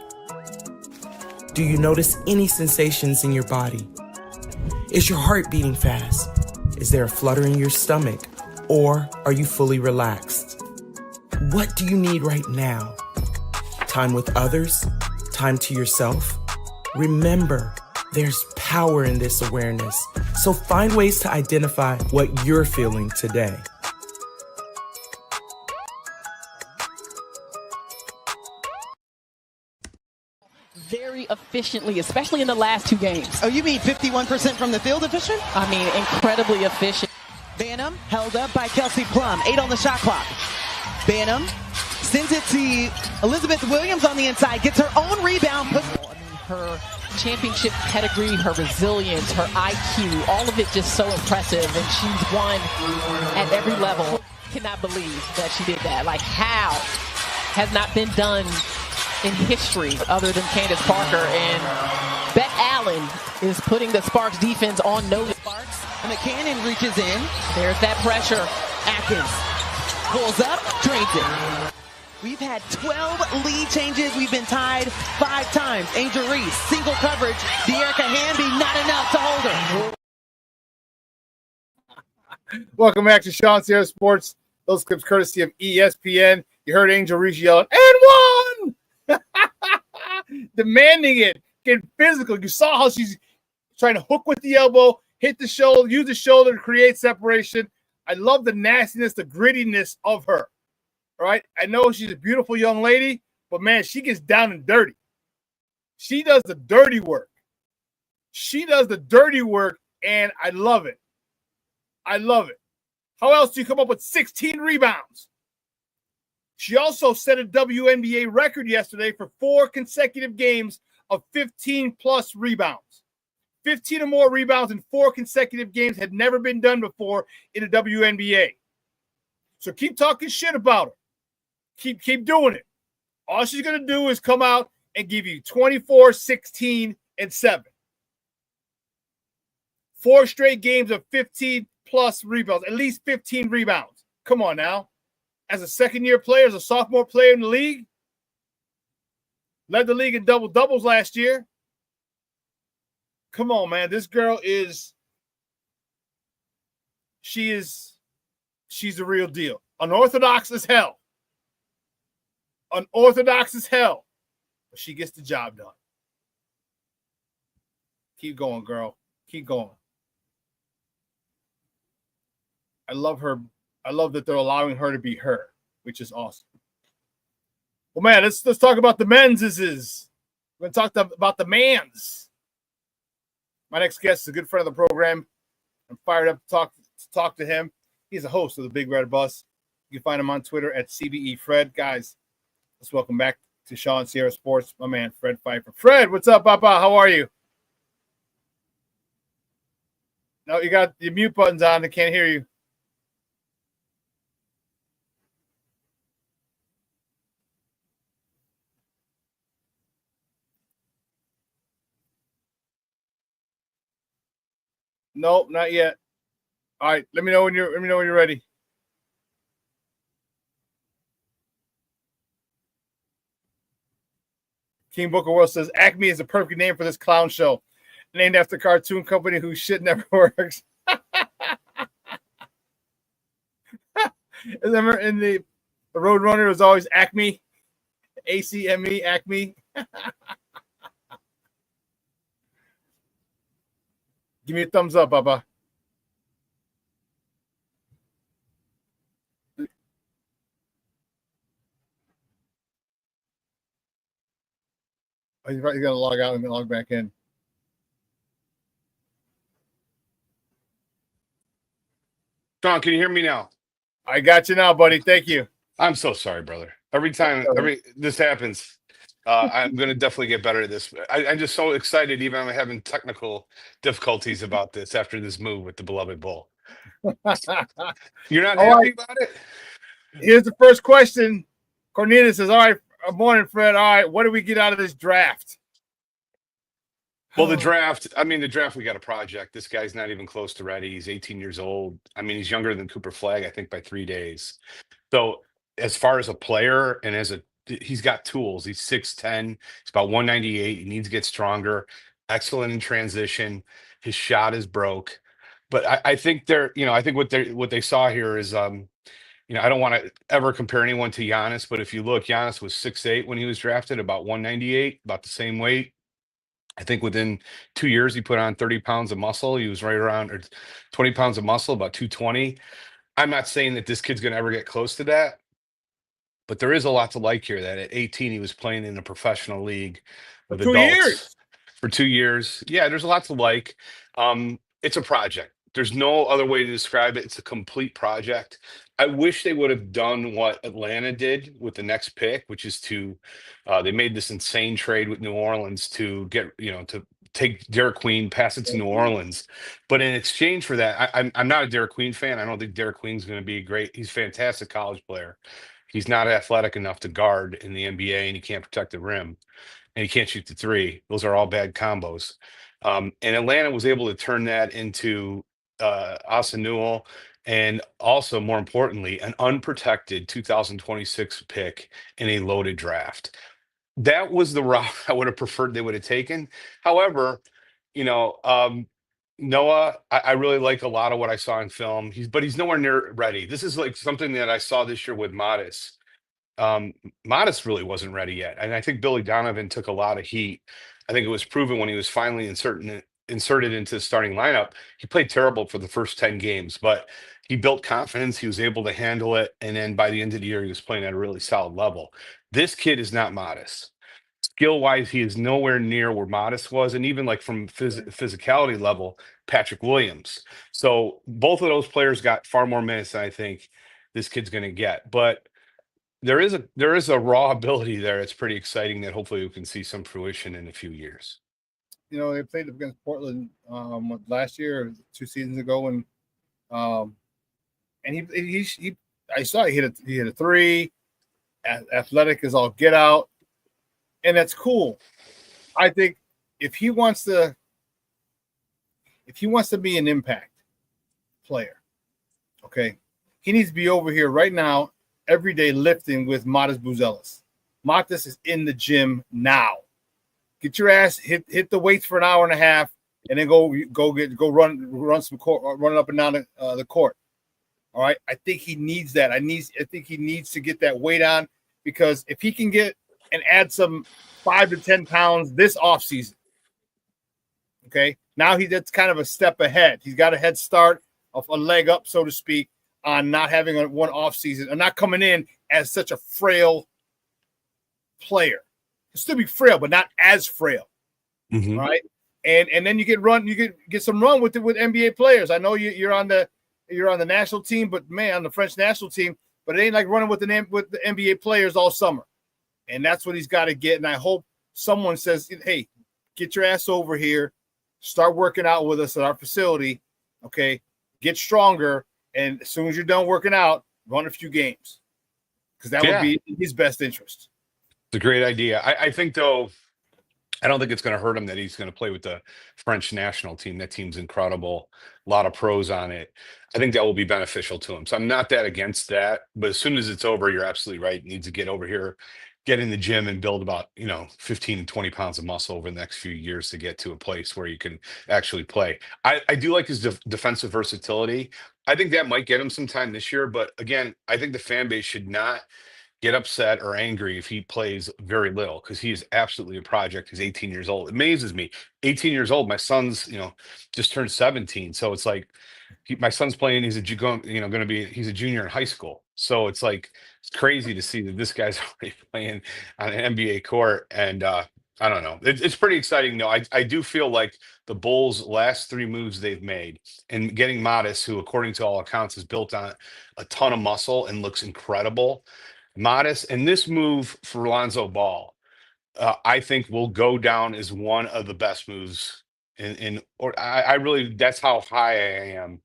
Do you notice any sensations in your body? Is your heart beating fast? Is there a flutter in your stomach? Or are you fully relaxed? What do you need right now? Time with others? Time to yourself? Remember, there's power in this awareness. So find ways to identify what you're feeling today. Very efficiently, especially in the last 2 games. Oh, you mean 51% from the field efficient? I mean, incredibly efficient. Banham held up by Kelsey Plum. 8 on the shot clock. Banham sends it to Elizabeth Williams on the inside. Gets her own rebound. Her championship pedigree, her resilience, her IQ, all of it just so impressive. And she's won at every level. Cannot believe that she did that. Like, how has not been done in history other than Candace Parker. And Beck Allen is putting the Sparks defense on notice. Sparks. McCannon reaches in. There's that pressure. Atkins pulls up, drains it. We've had 12 lead changes. We've been tied 5 times. Angel Reese, single coverage. De'Erica Hamby, not enough to hold her. Welcome back to ShawnSierraSports. Those clips courtesy of ESPN. You heard Angel Reese yelling, and one! Demanding it, getting physical. You saw how she's trying to hook with the elbow, hit the shoulder, use the shoulder to create separation. I love the nastiness, the grittiness of her. All right, I know she's a beautiful young lady, but man, she gets down and dirty. She does the dirty work. She does the dirty work, and I love it. I love it. How else do you come up with 16 rebounds? She also set a WNBA record yesterday for 4 consecutive games of 15-plus rebounds. 15 or more rebounds in 4 consecutive games had never been done before in the WNBA. So keep talking shit about her. Keep doing it. All she's going to do is come out and give you 24, 16, and 7. 4 straight games of 15-plus rebounds, at least 15 rebounds. Come on now. As a second-year player, as a sophomore player in the league, led the league in double-doubles last year. Come on, man. This girl she's the real deal. Unorthodox as hell. Unorthodox as hell. But she gets the job done. Keep going, girl. Keep going. I love her. I love that they're allowing her to be her, which is awesome. Well, man, let's talk about the men's. We're going to talk about the mans. My next guest is a good friend of the program. I'm fired up to talk to him. He's a host of the Big Red Bus. You can find him on Twitter at CBEFred. Guys, let's welcome back to ShawnSierraSports, my man, Fred Pfeiffer. Fred, what's up, Papa? How are you? No, you got your mute buttons on. I can't hear you. Nope, not yet. All right, let me know when you're ready. King Booker World says Acme is a perfect name for this clown show, named after a cartoon company whose shit never works. Remember in the Roadrunner, it was always Acme, ACME, Acme. Give me a thumbs up, Baba. He's got to log out and log back in. Shawn, can you hear me now? I got you now, buddy. Thank you. I'm so sorry, brother. Every time this happens, I'm going to definitely get better at this. I'm just so excited, even I'm having technical difficulties about this after this move with the beloved bull. You're not happy about it? Here's the first question. Cornelius says, all right, morning, Fred. All right, what do we get out of this draft? Well, the draft, we got a project. This guy's not even close to ready. He's 18 years old. I mean, he's younger than Cooper Flagg, I think, by 3 days. So as far as a player and he's got tools. He's 6'10". He's about 198. He needs to get stronger. Excellent in transition. His shot is broke. But I think what they saw here is, I don't want to ever compare anyone to Giannis, but if you look, Giannis was 6'8" when he was drafted, about 198, about the same weight. I think within 2 years, he put on 30 pounds of muscle. He was right around, or 20 pounds of muscle, about 220. I'm not saying that this kid's going to ever get close to that, but there is a lot to like here that at 18, he was playing in a professional league with adults. 2 years. For 2 years. Yeah, there's a lot to like. It's a project. There's no other way to describe it. It's a complete project. I wish they would have done what Atlanta did with the next pick, which is they made this insane trade with New Orleans to get, to take Derek Queen, pass it to New Orleans. But in exchange for that, I'm not a Derek Queen fan. I don't think Derek Queen's going to be he's a fantastic college player. He's not athletic enough to guard in the NBA, and he can't protect the rim, and he can't shoot the three. Those are all bad combos. And Atlanta was able to turn that into Asa Newell, and also, more importantly, an unprotected 2026 pick in a loaded draft. That was the route I would have preferred they would have taken. However, Noah, I really like a lot of what I saw in film. But he's nowhere near ready. This is like something that I saw this year with Modest. Modest really wasn't ready yet. And I think Billy Donovan took a lot of heat. I think it was proven when he was finally inserted into the starting lineup. He played terrible for the first 10 games, but he built confidence. He was able to handle it. And then by the end of the year, he was playing at a really solid level. This kid is not Modest. Skill-wise, he is nowhere near where Modest was. And even like from physicality level, Patrick Williams. So both of those players got far more minutes than I think this kid's going to get. But there is a raw ability there. It's pretty exciting that hopefully we can see some fruition in a few years. They played against Portland last year, or 2 seasons ago, and I saw he hit a three. Athletic is all get out, and that's cool. I think if he wants to be an impact player, okay, he needs to be over here right now, every day lifting with Matas Buzelis. Matas is in the gym now. Get your ass hit the weights for an hour and a half, and then go run some court, run up and down the court. All right, I think he needs that. I think he needs to get that weight on, because if he can get and add some 5 to 10 pounds this offseason, okay, now that's kind of a step ahead. He's got a head start, of a leg up, so to speak, on not having one offseason and not coming in as such a frail player. He'll still be frail, but not as frail. Mm-hmm. Right? And then you get some run with NBA players. I know you're on the national team, but man, on the French national team, but it ain't like running with the NBA players all summer. And that's what he's got to get. And I hope someone says, hey, get your ass over here, start working out with us at our facility. Okay, get stronger. And as soon as you're done working out, run a few games, because that would be in his best interest. It's a great idea. I think, though, I don't think it's going to hurt him that he's going to play with the French national team. That team's incredible. A lot of pros on it. I think that will be beneficial to him. So I'm not that against that. But as soon as it's over, you're absolutely right. He needs to get over here, get in the gym, and build about 15 to 20 pounds of muscle over the next few years to get to a place where you can actually play. I do like his defensive versatility. I think that might get him some time this year. But again, I think the fan base should not get upset or angry if he plays very little, because he is absolutely a project. He's 18 years old. It amazes me. 18 years old. My son's, just turned 17. So it's like my son's playing. He's a junior in high school. So it's like, it's crazy to see that this guy's already playing on an NBA court. And I don't know. It's pretty exciting, though. I do feel like the Bulls' last three moves they've made, and getting Modest, who, according to all accounts, is built on a ton of muscle and looks incredible. Modest, and this move for Lonzo Ball, I think will go down as one of the best moves. Or I really, that's how high I am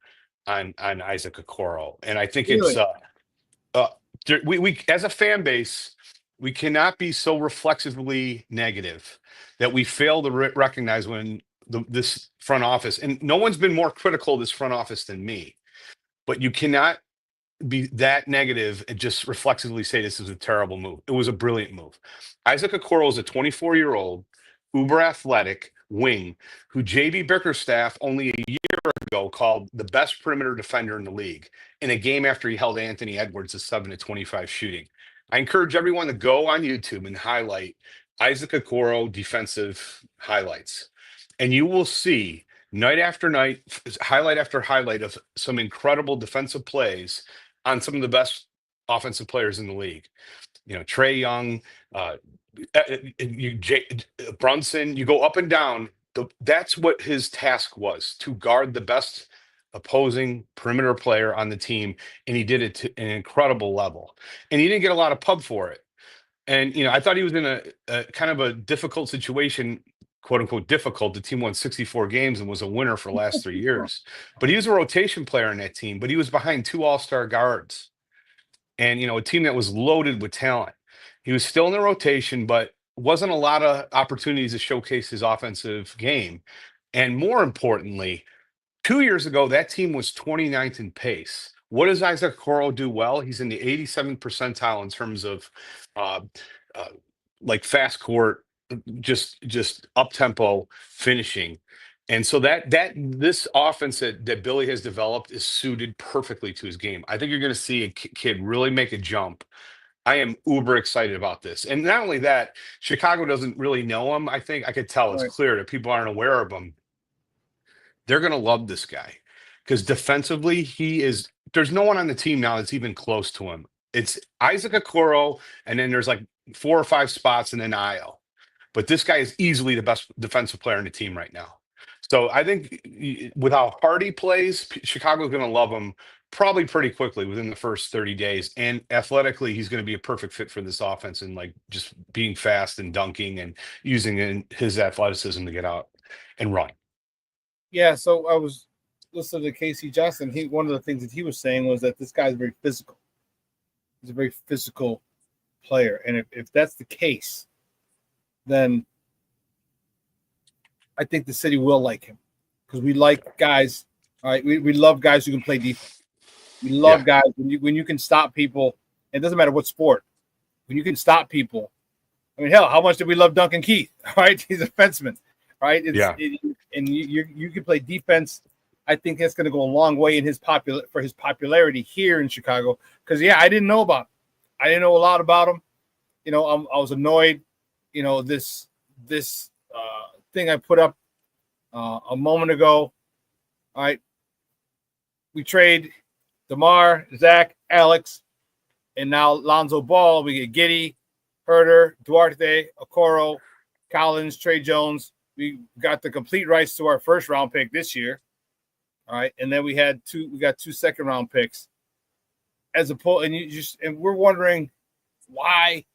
on Isaac Okoro, and I think it's Really? uh, we as a fan base, we cannot be so reflexively negative that we fail to recognize when this front office, and no one's been more critical of this front office than me, but you cannot be that negative and just reflexively say this is a terrible move. It was a brilliant move. Isaac Okoro is a 24-year-old uber athletic wing who JB Bickerstaff only a year ago called the best perimeter defender in the league in a game after he held Anthony Edwards to 7-25 shooting. I encourage everyone to go on YouTube and highlight Isaac Okoro defensive highlights, and you will see night after night, highlight after highlight of some incredible defensive plays on some of the best offensive players in the league. You know, Trae Young, Brunson, you go up and down. That's what his task was, to guard the best opposing perimeter player on the team. And he did it to an incredible level. And he didn't get a lot of pub for it. And, I thought he was in a kind of a difficult situation, quote unquote difficult. The team won 64 games and was a winner for the last 3 years. But he was a rotation player in that team, but he was behind two all-star guards. And, a team that was loaded with talent. He was still in the rotation, but wasn't a lot of opportunities to showcase his offensive game. And more importantly, 2 years ago, that team was 29th in pace. What does Isaac Okoro do well? He's in the 87th percentile in terms of like fast court, just up tempo finishing. And so that this offense that Billy has developed is suited perfectly to his game. I think you're going to see a kid really make a jump. I am uber excited about this. And not only that, Chicago doesn't really know him. I think I could tell it's clear that people aren't aware of him. They're going to love this guy because defensively, there's no one on the team now that's even close to him. It's Isaac Okoro, and then there's like 4 or 5 spots in an aisle. But this guy is easily the best defensive player on the team right now. So I think with how hard he plays, Chicago's going to love him probably pretty quickly within the first 30 days. And athletically, he's going to be a perfect fit for this offense and like just being fast and dunking and using his athleticism to get out and run. Yeah, so I was listening to Casey Johnson. One of the things that he was saying was that this guy's very physical. He's a very physical player. And if that's the case, then I think the city will like him because we like guys. All right, we love guys who can play defense. We love guys when you can stop people. It doesn't matter what sport. When you can stop people. I mean, hell, how much did we love Duncan Keith? All right, he's a fenceman. Right? And you can play defense. I think that's going to go a long way in his popularity here in Chicago. Because I didn't know about him. I didn't know a lot about him. I was annoyed. This thing I put up a moment ago. All right, we trade DeMar, Zach, Alex, and now Lonzo Ball. We get Giddey, Herter, Duarte, Okoro, Collins, Trey Jones. We got the complete rights to our first round pick this year. All right. And then we got 2 second round picks as a pull. And we're wondering why.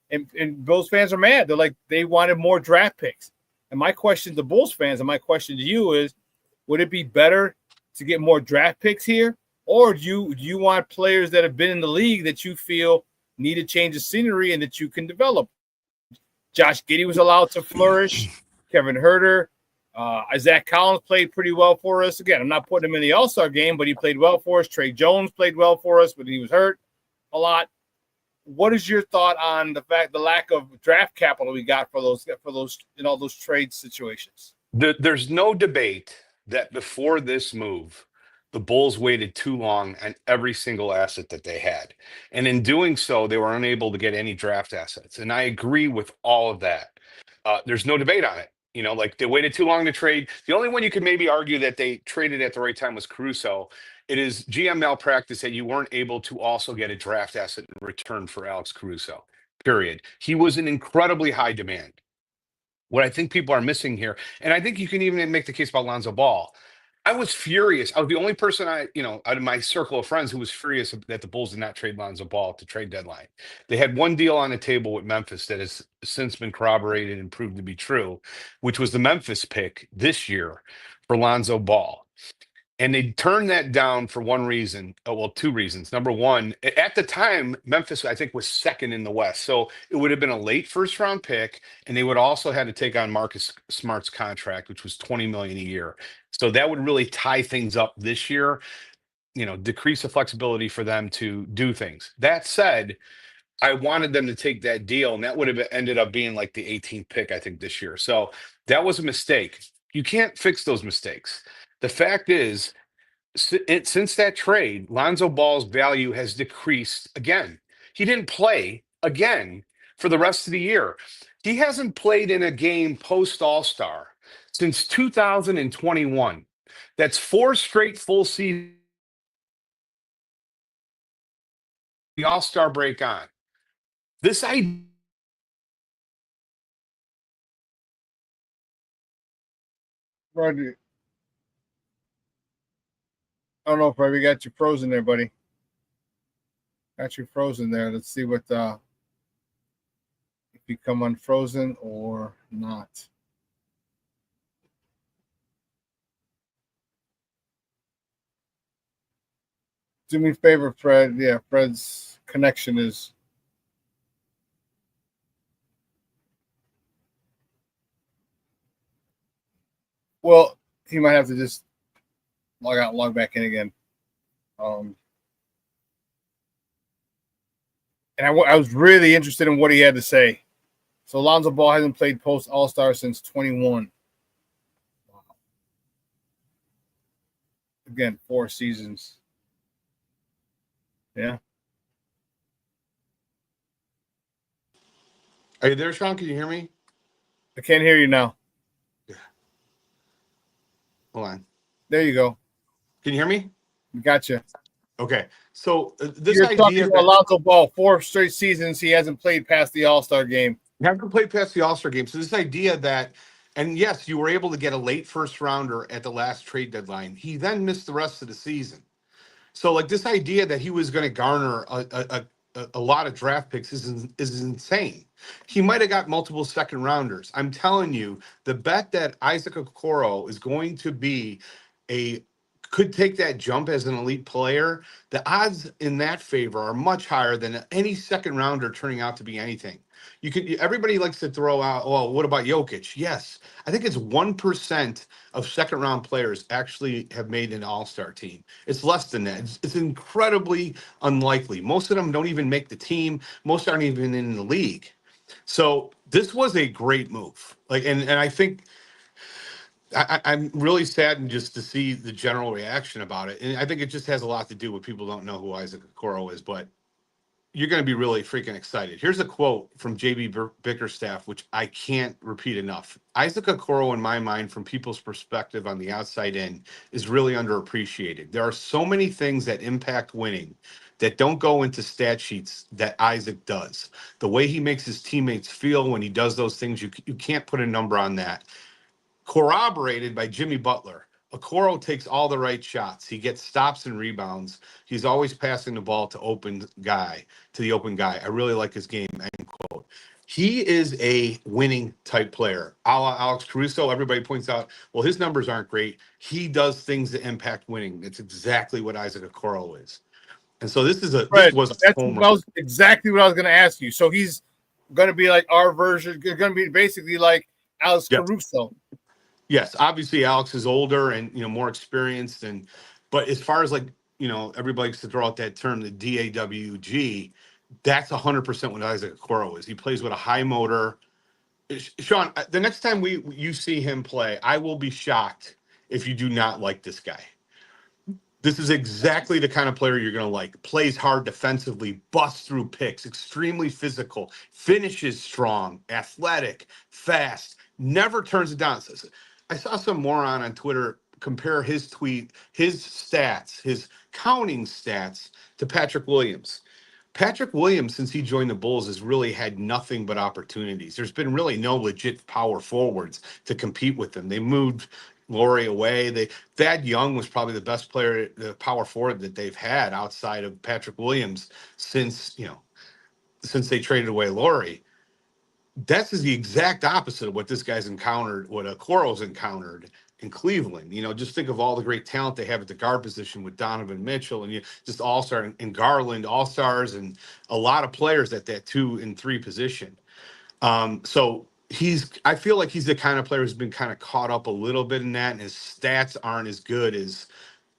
And Bulls fans are mad. They're like, they wanted more draft picks. And my question to Bulls fans and my question to you is, would it be better to get more draft picks here? Or do you want players that have been in the league that you feel need a change of scenery and that you can develop? Josh Giddey was allowed to flourish. Kevin Herter, Isaac Collins played pretty well for us. Again, I'm not putting him in the All-Star game, but he played well for us. Trey Jones played well for us, but he was hurt a lot. What is your thought on the lack of draft capital we got for those those trade situations? There's no debate that before this move, the Bulls waited too long on every single asset that they had. And in doing so, they were unable to get any draft assets. And I agree with all of that. There's no debate on it. Like they waited too long to trade. The only one you could maybe argue that they traded at the right time was Caruso. It is GM malpractice that you weren't able to also get a draft asset in return for Alex Caruso, period. He was an incredibly high demand. what I think people are missing here, and I think you can even make the case about Lonzo Ball. I was furious. I was the only person out of my circle of friends who was furious that the Bulls did not trade Lonzo Ball at the trade deadline. They had one deal on the table with Memphis that has since been corroborated and proved to be true, which was the Memphis pick this year for Lonzo Ball. And they turned that down for one reason. Oh, well, two reasons. Number one, at the time, Memphis, I think, was second in the West. So it would have been a late first round pick. And they would also had to take on Marcus Smart's contract, which was $20 million a year. So that would really tie things up this year, decrease the flexibility for them to do things. That said, I wanted them to take that deal, and that would have ended up being like the 18th pick, I think, this year. So that was a mistake. You can't fix those mistakes. The fact is, since that trade, Lonzo Ball's value has decreased again. He didn't play again for the rest of the year. He hasn't played in a game post All-Star since 2021. That's 4 straight full seasons. The All-Star break on. This idea. Roger. I don't know if we got you frozen there, buddy. Got you frozen there. Let's see what if you come unfrozen or not. Do me a favor, Fred. Yeah, Fred's connection is. Well, he might have to just log out and log back in again. And I was really interested in what he had to say. So Lonzo Ball hasn't played post All-Star since 21. Wow. Again, 4 seasons. Yeah. Are you there, Shawn? Can you hear me? I can't hear you now. Yeah. Hold on. There you go. Can you hear me? Gotcha. Okay. So this You're idea talking that about Lonzo Ball, 4 straight seasons he hasn't played past the All-Star game. you haven't played past the All-Star game. So this idea that, and yes, you were able to get a late first rounder at the last trade deadline. He then missed the rest of the season. So like this idea that he was going to garner a lot of draft picks is insane. He might have got multiple second rounders. I'm telling you, the bet that Isaac Okoro is going to be could take that jump as an elite player, the odds in that favor are much higher than any second rounder turning out to be anything. Everybody likes to throw out, well, what about Jokic? Yes. I think it's 1% of second round players actually have made an all-star team. It's less than that. It's incredibly unlikely. Most of them don't even make the team. Most aren't even in the league. So this was a great move. And I think I'm really saddened just to see the general reaction about it. And I think it just has a lot to do with people don't know who Isaac Okoro is, but you're going to be really freaking excited. Here's a quote from JB Bickerstaff, which I can't repeat enough. Isaac Okoro, in my mind, from people's perspective on the outside in, is really underappreciated. There are so many things that impact winning that don't go into stat sheets that Isaac does. The way he makes his teammates feel when he does those things, you can't put a number on that. Corroborated by Jimmy Butler. Okoro takes all the right shots. He gets stops and rebounds. He's always passing the ball to the open guy. I really like his game, end quote. He is a winning type player. A la Alex Caruso, everybody points out, well, his numbers aren't great. He does things that impact winning. It's exactly what Isaac Okoro is. And so this was exactly what I was going to ask you. So he's going to be like our version, going to be basically like Alex Caruso. Yes, obviously Alex is older and more experienced, but as far as everybody likes to throw out that term, the DAWG, that's 100% what Isaac Okoro is. He plays with a high motor. Shawn, the next time you see him play, I will be shocked if you do not like this guy. This is exactly the kind of player you're going to like. Plays hard defensively, busts through picks, extremely physical, finishes strong, athletic, fast, never turns it down. I saw some moron on Twitter compare his stats, his counting stats to Patrick Williams. Patrick Williams, since he joined the Bulls, has really had nothing but opportunities. There's been really no legit power forwards to compete with them. They moved Laurie away. Thad Young was probably the best player, the power forward that they've had outside of Patrick Williams since they traded away Laurie. That's the exact opposite of what this guy's encountered, what Okoro's encountered in Cleveland. Just think of all the great talent they have at the guard position with Donovan Mitchell and just all-star and Garland, all-stars, and a lot of players at that 2 and 3 position. So I feel like he's the kind of player who's been kind of caught up a little bit in that, and his stats aren't as good as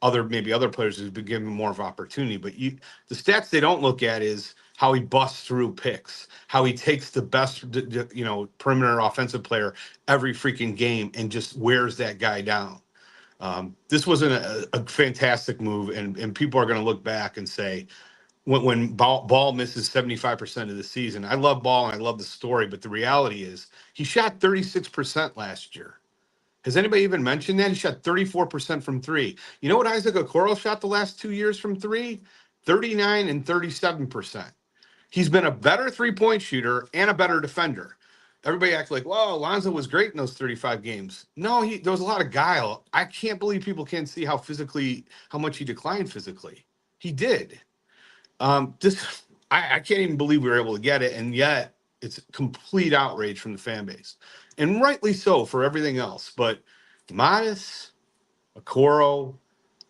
other players who've been given more of opportunity. But the stats they don't look at is how he busts through picks, how he takes the best, perimeter offensive player every freaking game and just wears that guy down. This wasn't a fantastic move, and people are going to look back and say, when Ball misses 75% of the season, I love Ball and I love the story, but the reality is he shot 36% last year. Has anybody even mentioned that? He shot 34% from 3. You know what Isaac Okoro shot the last 2 years from 3? 39 and 37%. He's been a better three-point shooter and a better defender. Everybody acts like, well, Alonzo was great in those 35 games. No, there was a lot of guile. I can't believe people can't see how much he declined physically. He did. I can't even believe we were able to get it, and yet it's complete outrage from the fan base. And rightly so for everything else. But Modest, Okoro,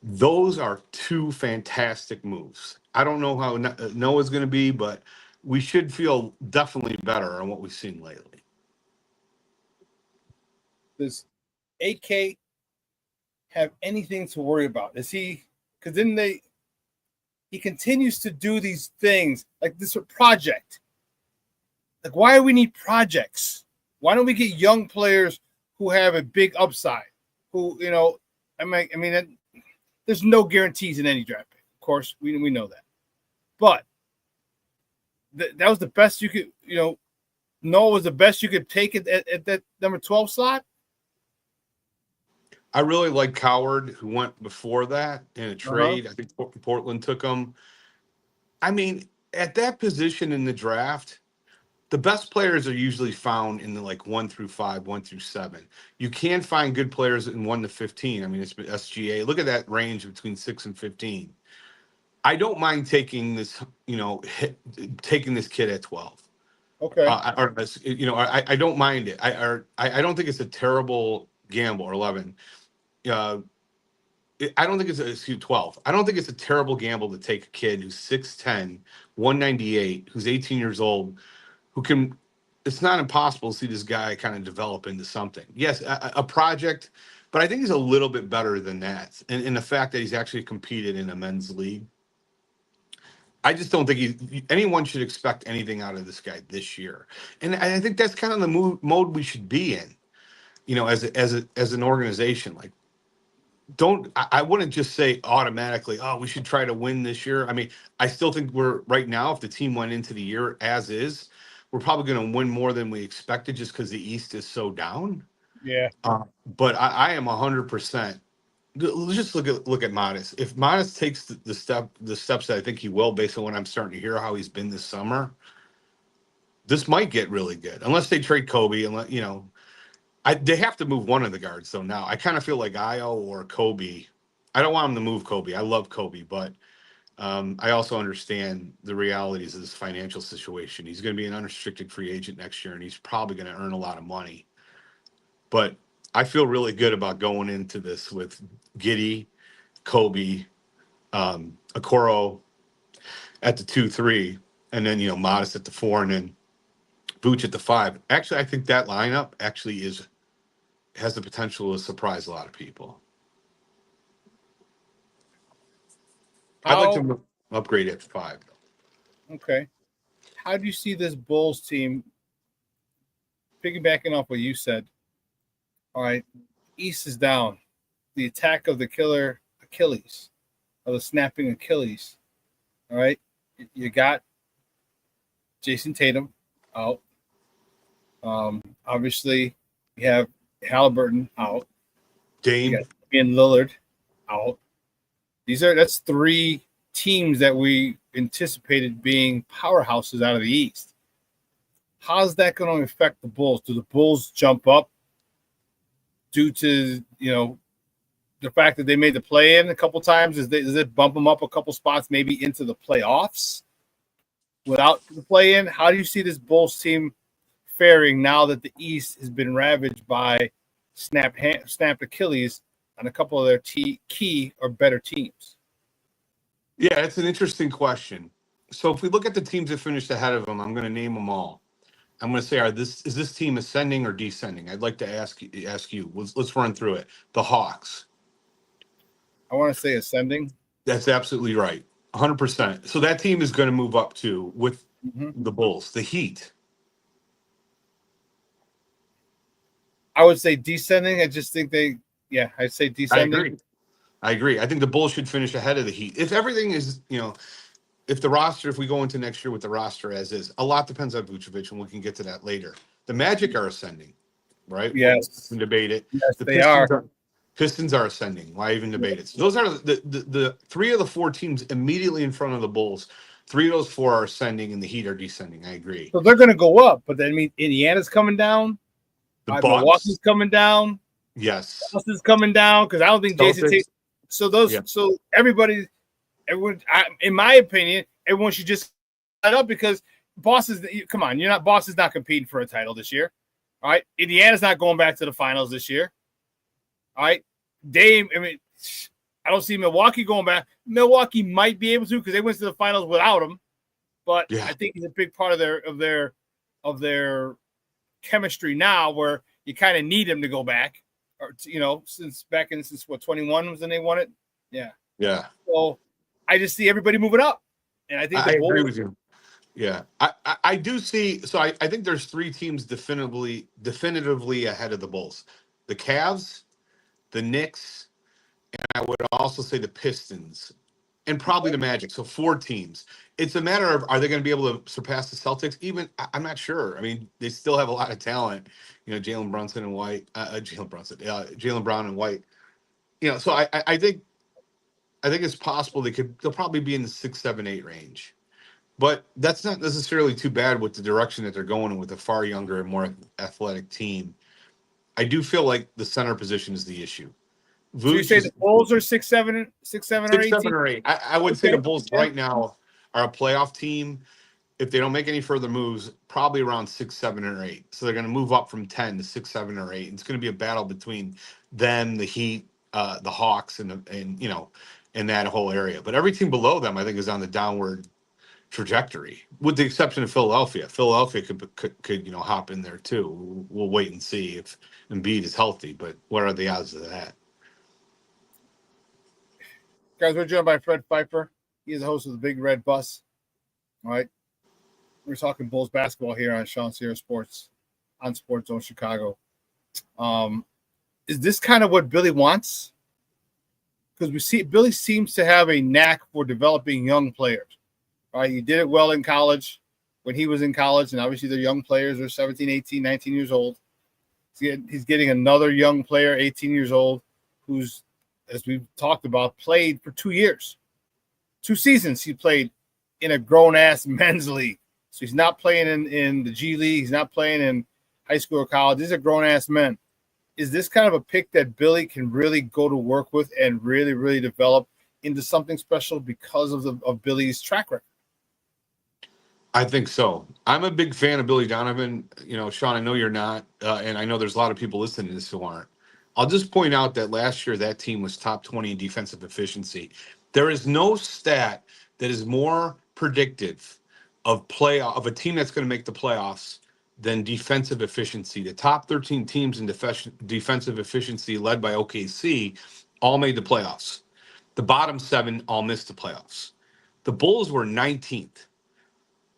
those are 2 fantastic moves. I don't know how Noah's going to be, but we should feel definitely better on what we've seen lately. Does AK have anything to worry about? Is he – because then he continues to do these things like this project. Like, why do we need projects? Why don't we get young players who have a big upside? Who, there's no guarantees in any draft pick. Of course, we know that. But that was the best you could, Noah was the best you could take it at that number 12 slot. I really like Coward, who went before that in a trade. I think Portland took him. I mean, at that position in the draft, the best players are usually found in the 1 through 5, 1 through 7. You can find good players in 1 to 15. I mean, it's SGA. Look at that range between 6 and 15. I don't mind taking this, taking this kid at 12. Okay. I don't mind it. I don't think it's a terrible gamble, or 11. I don't think it's 12. I don't think it's a terrible gamble to take a kid who's 6'10", 198, who's 18 years old, who can. It's not impossible to see this guy kind of develop into something. Yes, a project, but I think he's a little bit better than that. And the fact that he's actually competed in a men's league, I just don't think anyone should expect anything out of this guy this year. And I think that's kind of the mode we should be in, as an organization. Like, I wouldn't just say automatically, oh, we should try to win this year. I mean, I still think we're right now, if the team went into the year as is, we're probably going to win more than we expected just because the East is so down. Yeah. But I am 100%. Let's just look at Modest. If Modest takes the steps that I think he will, based on what I'm starting to hear how he's been this summer, this might get really good. Unless they trade Kobe, they have to move one of the guards. So now I kind of feel like Io or Kobe. I don't want him to move Kobe. I love Kobe, but I also understand the realities of this financial situation. He's going to be an unrestricted free agent next year, and he's probably going to earn a lot of money. But I feel really good about going into this with Giddey, Kobe, Okoro at the 2-3, and then Modest at the 4, and then Vooch at the 5. Actually, I think that lineup actually has the potential to surprise a lot of people. I'd like to upgrade at 5. Okay. How do you see this Bulls team, piggybacking off what you said? All right, East is down. The attack of the killer Achilles, of the snapping Achilles. All right, you got Jason Tatum out. Obviously, you have Halliburton out. Dame and Lillard out. That's 3 teams that we anticipated being powerhouses out of the East. How's that going to affect the Bulls? Do the Bulls jump up due to, the fact that they made the play-in a couple times? Does it bump them up a couple spots maybe into the playoffs without the play-in? How do you see this Bulls team faring now that the East has been ravaged by snapped Achilles on a couple of their key or better teams? Yeah, it's an interesting question. So if we look at the teams that finished ahead of them, I'm going to name them all. I'm going to say, is this team ascending or descending? I'd like to ask you. Let's run through it. The Hawks. I want to say ascending. That's absolutely right. 100%. So that team is going to move up too with the Bulls. The Heat. I would say descending. I just think I'd say descending. I agree. I think the Bulls should finish ahead of the Heat. If everything is, if we go into next year with the roster as is, a lot depends on Vucevic, and we can get to that later. The Magic are ascending, right? Yes. We can debate it. Yes, they are. Pistons are ascending. Why even debate it? So those are the three of the four teams immediately in front of the Bulls. Three of those four are ascending, and the Heat are descending. I agree. So they're going to go up, but that means Indiana's coming down. Milwaukee's coming down. Yes. Boston's coming down because I don't think Jason Tatum. So everyone, in my opinion, everyone should just set up because Boston's not competing for a title this year. All right. Indiana's not going back to the finals this year. All right. I don't see Milwaukee going back. Milwaukee might be able to because they went to the finals without him. But I think he's a big part of their chemistry now where you kind of need him to go back. Or, since 21 was when they won it. Yeah. Yeah. So I just see everybody moving up. And I think I agree with you. Yeah. I do see. So I think there's three teams definitively ahead of the Bulls. The Cavs, the Knicks, and I would also say the Pistons, and probably the Magic. So four teams. It's a matter of, are they going to be able to surpass the Celtics? I'm not sure. I mean, they still have a lot of talent. Jalen Brown and White. So I think it's possible they'll probably be in the 6, 7, 8 range. But that's not necessarily too bad with the direction that they're going in with a far younger and more athletic team. I do feel like the center position is the issue. So you say the Bulls are 6, 7, or 8? 6, 7, or 8. I would say the Bulls right now are a playoff team. If they don't make any further moves, probably around 6, 7, or 8. So they're going to move up from 10 to 6, 7, or 8. It's going to be a battle between them, the Heat, the Hawks, and that whole area. But every team below them, I think, is on the downward trajectory, with the exception of Philadelphia. Philadelphia could hop in there too. We'll wait and see if Embiid is healthy. But what are the odds of that? Guys, we're joined by Fred Pfeiffer. He is the host of the Big Red Bus. All right. We're talking Bulls basketball here on ShawnSierraSports on Sports Zone Chicago. Is this kind of what Billy wants? Because we see Billy seems to have a knack for developing young players. All right. He did it well in college when he was in college, and obviously the young players are 17, 18, 19 years old. He's getting another young player, 18 years old, who's, as we've talked about, played for 2 years. 2 seasons he played in a grown-ass men's league. So he's not playing in the G League. He's not playing in high school or college. These are grown-ass men. Is this kind of a pick that Billy can really go to work with and really, really develop into something special because of Billy's track record? I think so. I'm a big fan of Billy Donovan. Shawn, I know you're not, and I know there's a lot of people listening to this who aren't. I'll just point out that last year that team was top 20 in defensive efficiency. There is no stat that is more predictive of a team that's going to make the playoffs than defensive efficiency. The top 13 teams in defensive efficiency, led by OKC, all made the playoffs. The bottom 7 all missed the playoffs. The Bulls were 19th.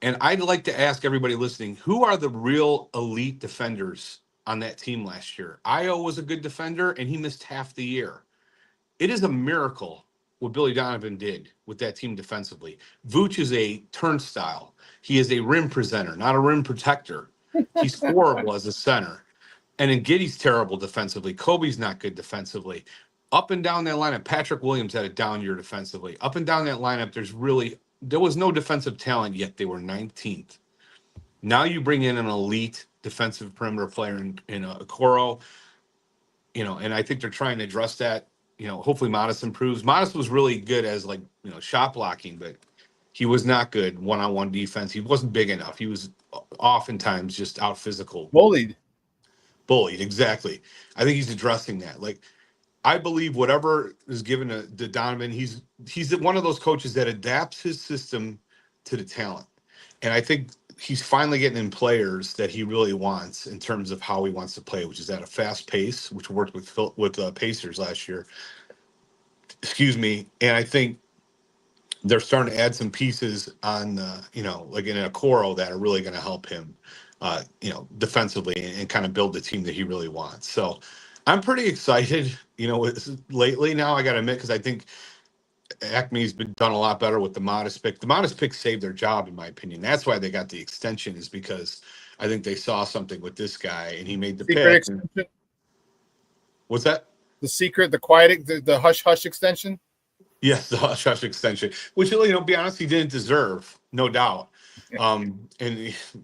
And I'd like to ask everybody listening, who are the real elite defenders on that team last year? Io was a good defender, and he missed half the year. It is a miracle what Billy Donovan did with that team defensively. Vooch is a turnstile. He is a rim presenter, not a rim protector. He's horrible as a center. And then Giddey's terrible defensively. Kobe's not good defensively. up and down that lineup, Patrick Williams had a down year defensively. Up and down that lineup, there was no defensive talent, yet they were 19th. Now you bring in an elite defensive perimeter player in Okoro, and I think they're trying to address that. Hopefully Modest improves. Modest was really good as shot blocking, but he was not good one-on-one defense. He wasn't big enough. He was oftentimes just out physical. Bullied, exactly. I think he's addressing that. Like, I believe whatever is given to Donovan, he's one of those coaches that adapts his system to the talent. And I think he's finally getting in players that he really wants in terms of how he wants to play, which is at a fast pace, which worked with Pacers last year. Excuse me. And I think they're starting to add some pieces on, like in a Okoro that are really going to help him, defensively and kind of build the team that he really wants. So I'm pretty excited, lately now, I got to admit, because I think Acme's been done a lot better with the Modest pick. The Modest pick saved their job, in my opinion. That's why they got the extension, is because I think they saw something with this guy and he made the pick. Extension? What's that? The secret, the quiet, the hush hush extension? Yes, the hush hush extension, which, be honest, he didn't deserve, no doubt. And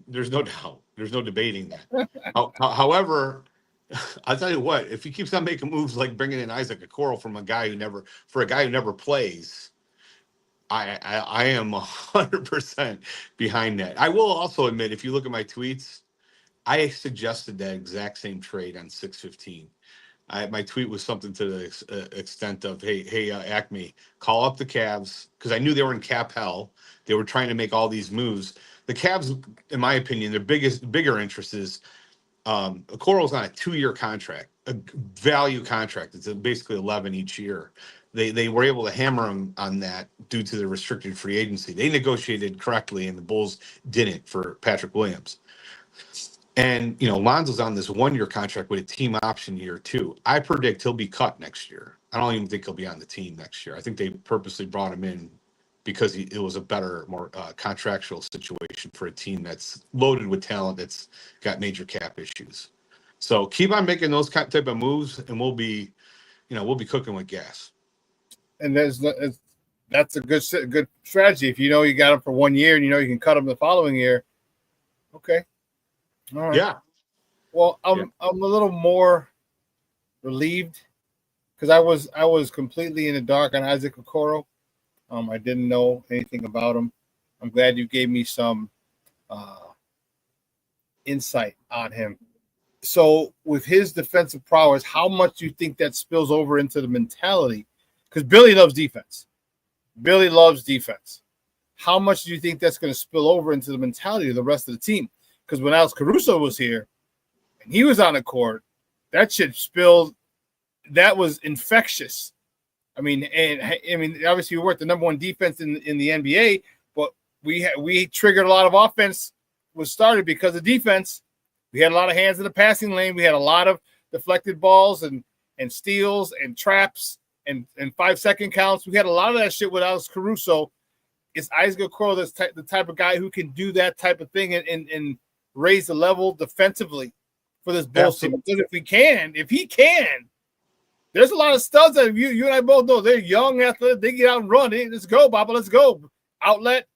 there's no doubt. There's no debating that. However, I'll tell you what, if he keeps on making moves like bringing in Isaac Okoro for a guy who never plays, I am 100% behind that. I will also admit, if you look at my tweets, I suggested that exact same trade on 6/15. My tweet was something to the extent of, hey, Acme, call up the Cavs, because I knew they were in cap hell. They were trying to make all these moves. The Cavs, in my opinion, their bigger interest is Okoro's on a 2-year contract, a value contract. It's basically 11 each year. They were able to hammer him on that due to the restricted free agency. They negotiated correctly, and the Bulls didn't for Patrick Williams. And, Lonzo's on this 1-year contract with a team option year 2. I predict he'll be cut next year. I don't even think he'll be on the team next year. I think they purposely brought him in because it was a better, more contractual situation for a team that's loaded with talent that's got major cap issues. So keep on making those type of moves, and we'll be cooking with gas. And that's a good strategy. If you got him for 1 year and you can cut him the following year. Okay. All right. Yeah. Well, I'm a little more relieved because I was completely in the dark on Isaac Okoro. I didn't know anything about him. I'm glad you gave me some insight on him. So with his defensive prowess, how much do you think that spills over into the mentality? Because Billy loves defense. How much do you think that's going to spill over into the mentality of the rest of the team? Because when Alex Caruso was here and he was on the court, that shit spilled. That was infectious. Obviously we weren't the number 1 defense in the NBA, but we triggered a lot of offense was started because of defense. We had a lot of hands in the passing lane. We had a lot of deflected balls and steals and traps and 5-second counts. We had a lot of that shit with Alex Caruso. Is Isaac Okoro the type of guy who can do that type of thing and raise the level defensively for this Bulls team? Because if he can, there's a lot of studs that you and I both know. They're young, athletic. They get out and run. Hey, let's go, Baba. Let's go. Outlet,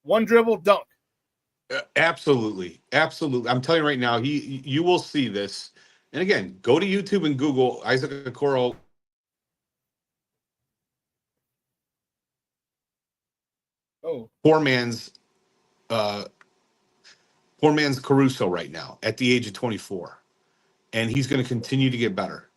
1 dribble, dunk. Absolutely. I'm telling you right now, you will see this. And again, go to YouTube and Google Isaac Okoro. Poor man's Caruso right now at the age of 24, and he's going to continue to get better.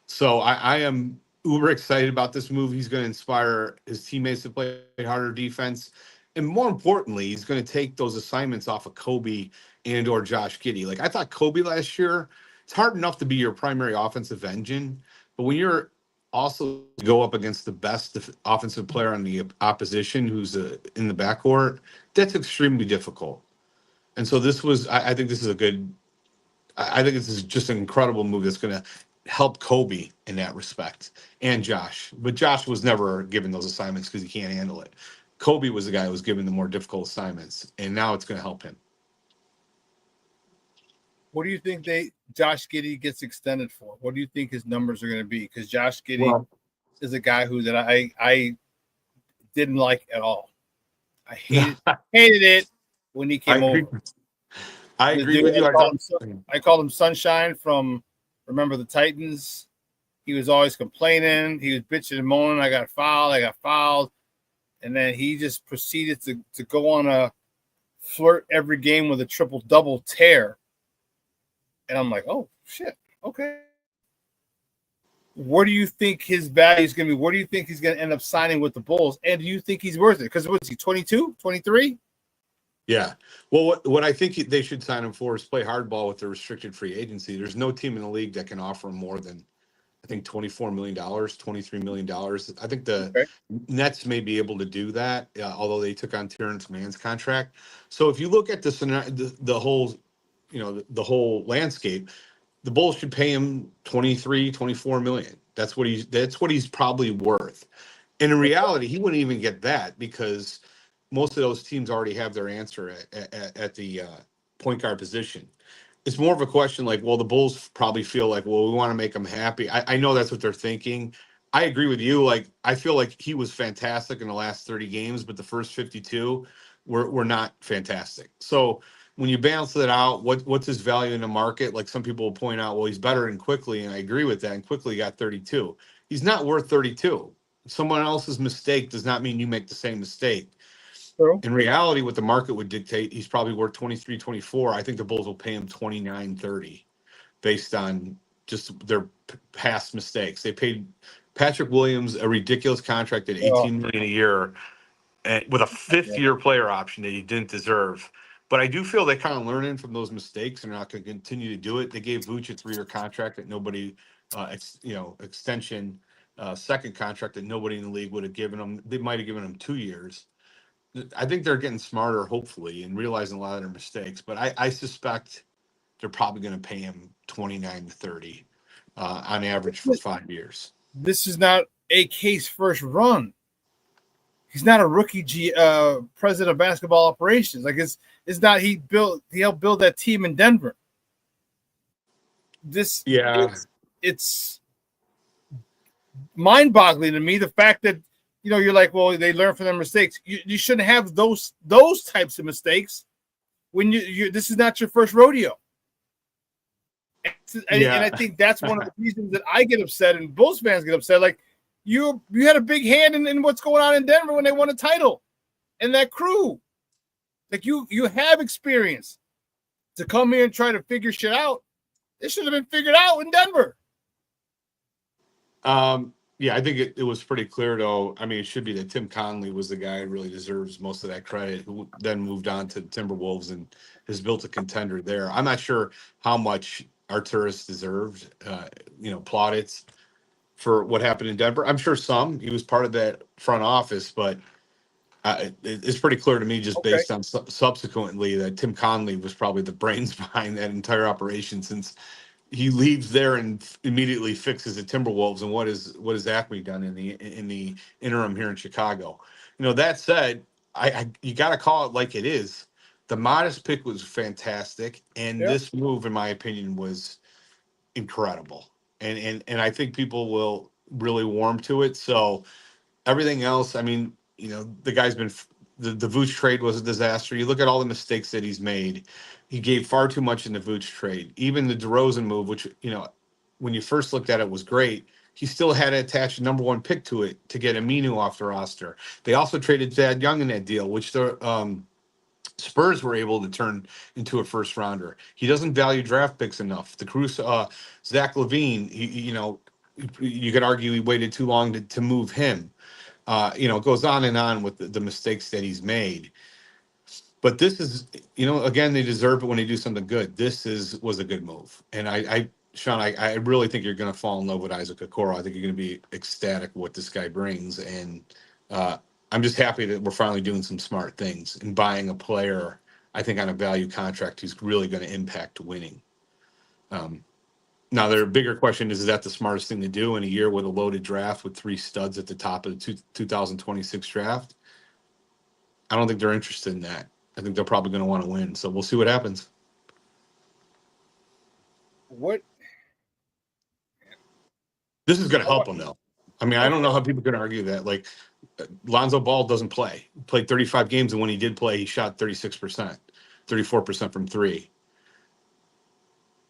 So I am uber excited about this move. He's going to inspire his teammates to play harder defense, and more importantly, he's going to take those assignments off of Kobe and or Josh Giddey. Like, I thought Kobe last year, it's hard enough to be your primary offensive engine, but when you're also go up against the best offensive player on the opposition who's in the backcourt, that's extremely difficult. And so I think this is just an incredible move that's going to help Kobe in that respect, and Josh. But Josh was never given those assignments because he can't handle it. Kobe was the guy who was given the more difficult assignments, and now it's going to help him. What do you think Josh Giddey gets extended for? What do you think his numbers are going to be? Because Josh Giddey is a guy that I didn't like at all. I hated it when he came over. I agree with you. I called him Sunshine from Remember the Titans. He was always complaining. He was bitching and moaning. I got fouled. And then he just proceeded to go on a flirt every game with a triple-double tear. And I'm like, oh, shit, okay. Where do you think his value is going to be? Where do you think he's going to end up signing with the Bulls? And do you think he's worth it? Because what's he, 22, 23? Yeah. Well, what I think they should sign him for is play hardball with the restricted free agency. There's no team in the league that can offer him more than, I think, $24 million, $23 million. I think the Nets may be able to do that, although they took on Terrence Mann's contract. So if you look at the whole, the whole landscape, the Bulls should pay him 23, 24 million. That's what he's probably worth. And in reality, he wouldn't even get that because most of those teams already have their answer at the point guard position. It's more of a question like, well, the Bulls probably feel like, well, we want to make them happy. I know that's what they're thinking. I agree with you. Like, I feel like he was fantastic in the last 30 games, but the first 52 were not fantastic. So when you balance that out, what's his value in the market? Like some people will point out, well, he's better than Quickly, and I agree with that. And Quickly got 32. He's not worth 32. Someone else's mistake does not mean you make the same mistake. In reality, what the market would dictate, he's probably worth 23, 24. I think the Bulls will pay him 29, 30 based on just their past mistakes. They paid Patrick Williams a ridiculous contract at $18 million a year with a fifth-year player option that he didn't deserve. But I do feel they kind of learning from those mistakes and are not going to continue to do it. They gave Vooch a 3-year contract that nobody, extension, second contract that nobody in the league would have given him. They might have given him 2 years. I think they're getting smarter, hopefully, and realizing a lot of their mistakes. But I suspect they're probably going to pay him 29 to 30 on average for 5 years. This is not AK's first run. He's not a rookie president of basketball operations. Like it's not he helped build that team in Denver. It's mind-boggling to me the fact that you're like, well, they learn from their mistakes. You shouldn't have those types of mistakes when this is not your first rodeo. And I think that's one of the reasons that I get upset and Bulls fans get upset. Like you had a big hand in what's going on in Denver when they won a title, and that crew. Like you have experience to come here and try to figure shit out. It should have been figured out in Denver. Yeah, I think it was pretty clear, though. I mean, it should be that Tim Conley was the guy who really deserves most of that credit, who then moved on to Timberwolves and has built a contender there. I'm not sure how much Arturas deserved, plaudits for what happened in Denver. I'm sure some. He was part of that front office, but it's pretty clear to me just based on subsequently that Tim Conley was probably the brains behind that entire operation since he leaves there and immediately fixes the Timberwolves. And what has Acme done in the interim here in Chicago? That said, you got to call it like it is. The modest pick was fantastic, and this move, in my opinion, was incredible. And I think people will really warm to it. So everything else, I mean, the guy's been the Vooch trade was a disaster. You look at all the mistakes that he's made. He gave far too much in the Vooch trade. Even the DeRozan move, which, when you first looked at it was great, he still had to attach a number 1 pick to it to get Aminu off the roster. They also traded Thad Young in that deal, which the Spurs were able to turn into a first rounder. He doesn't value draft picks enough. The Caruso, Zach LaVine, you could argue he waited too long to move him. It goes on and on with the mistakes that he's made. But this is, again, they deserve it when they do something good. Was a good move. And Shawn, I really think you're going to fall in love with Isaac Okoro. I think you're going to be ecstatic what this guy brings. And I'm just happy that we're finally doing some smart things and buying a player, I think, on a value contract who's really going to impact winning. Now, their bigger question is that the smartest thing to do in a year with a loaded draft with 3 studs at the top of the 2026 draft? I don't think they're interested in that. I think they're probably going to want to win. So we'll see what happens. what? This is going to help him, though. I mean, I don't know how people can argue that. Like, Lonzo Ball doesn't play. He played 35 games, and when he did play, he shot 36%, 34% from three.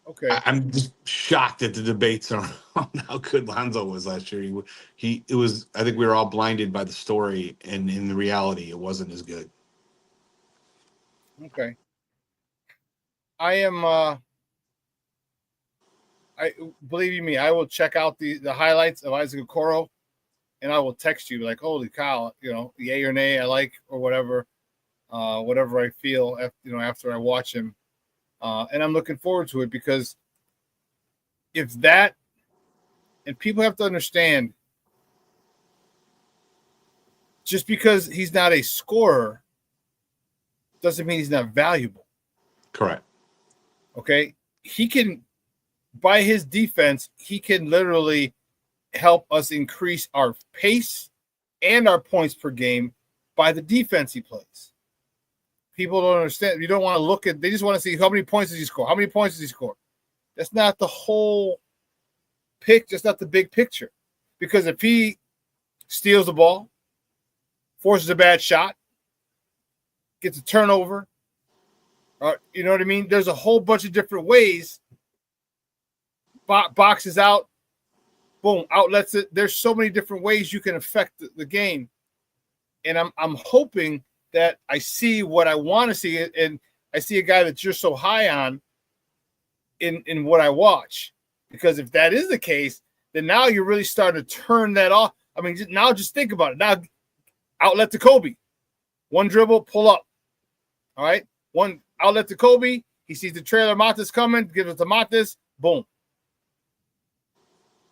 Okay. I'm just shocked at the debates on how good Lonzo was last year. It was. I think we were all blinded by the story, and in the reality, it wasn't as good. Okay. I am. I believe you me. I will check out the highlights of Isaac Okoro, and I will text you like, "Holy cow!" Yay or nay, I like or whatever, whatever I feel after I watch him, and I'm looking forward to it because if that, and people have to understand, just because he's not a scorer doesn't mean he's not valuable. Correct. Okay, he can. By his defense, he can literally help us increase our pace and our points per game by the defense he plays. People don't understand. You don't want to look at, they just want to see how many points does he score? How many points does he score? That's not the whole pick, just not the big picture. Because if he steals the ball, forces a bad shot, gets a turnover, you know what I mean? There's a whole bunch of different ways. Boxes out, boom, outlets it. There's so many different ways you can affect the game, and I'm hoping that I see what I want to see, and I see a guy that you're so high on in what I watch. Because if that is the case, then now you're really starting to turn that off. I mean, now just think about it. Now, outlet to Kobe, one dribble, pull up. All right, one outlet to Kobe. He sees the trailer Matas coming, gives it to Matas, boom.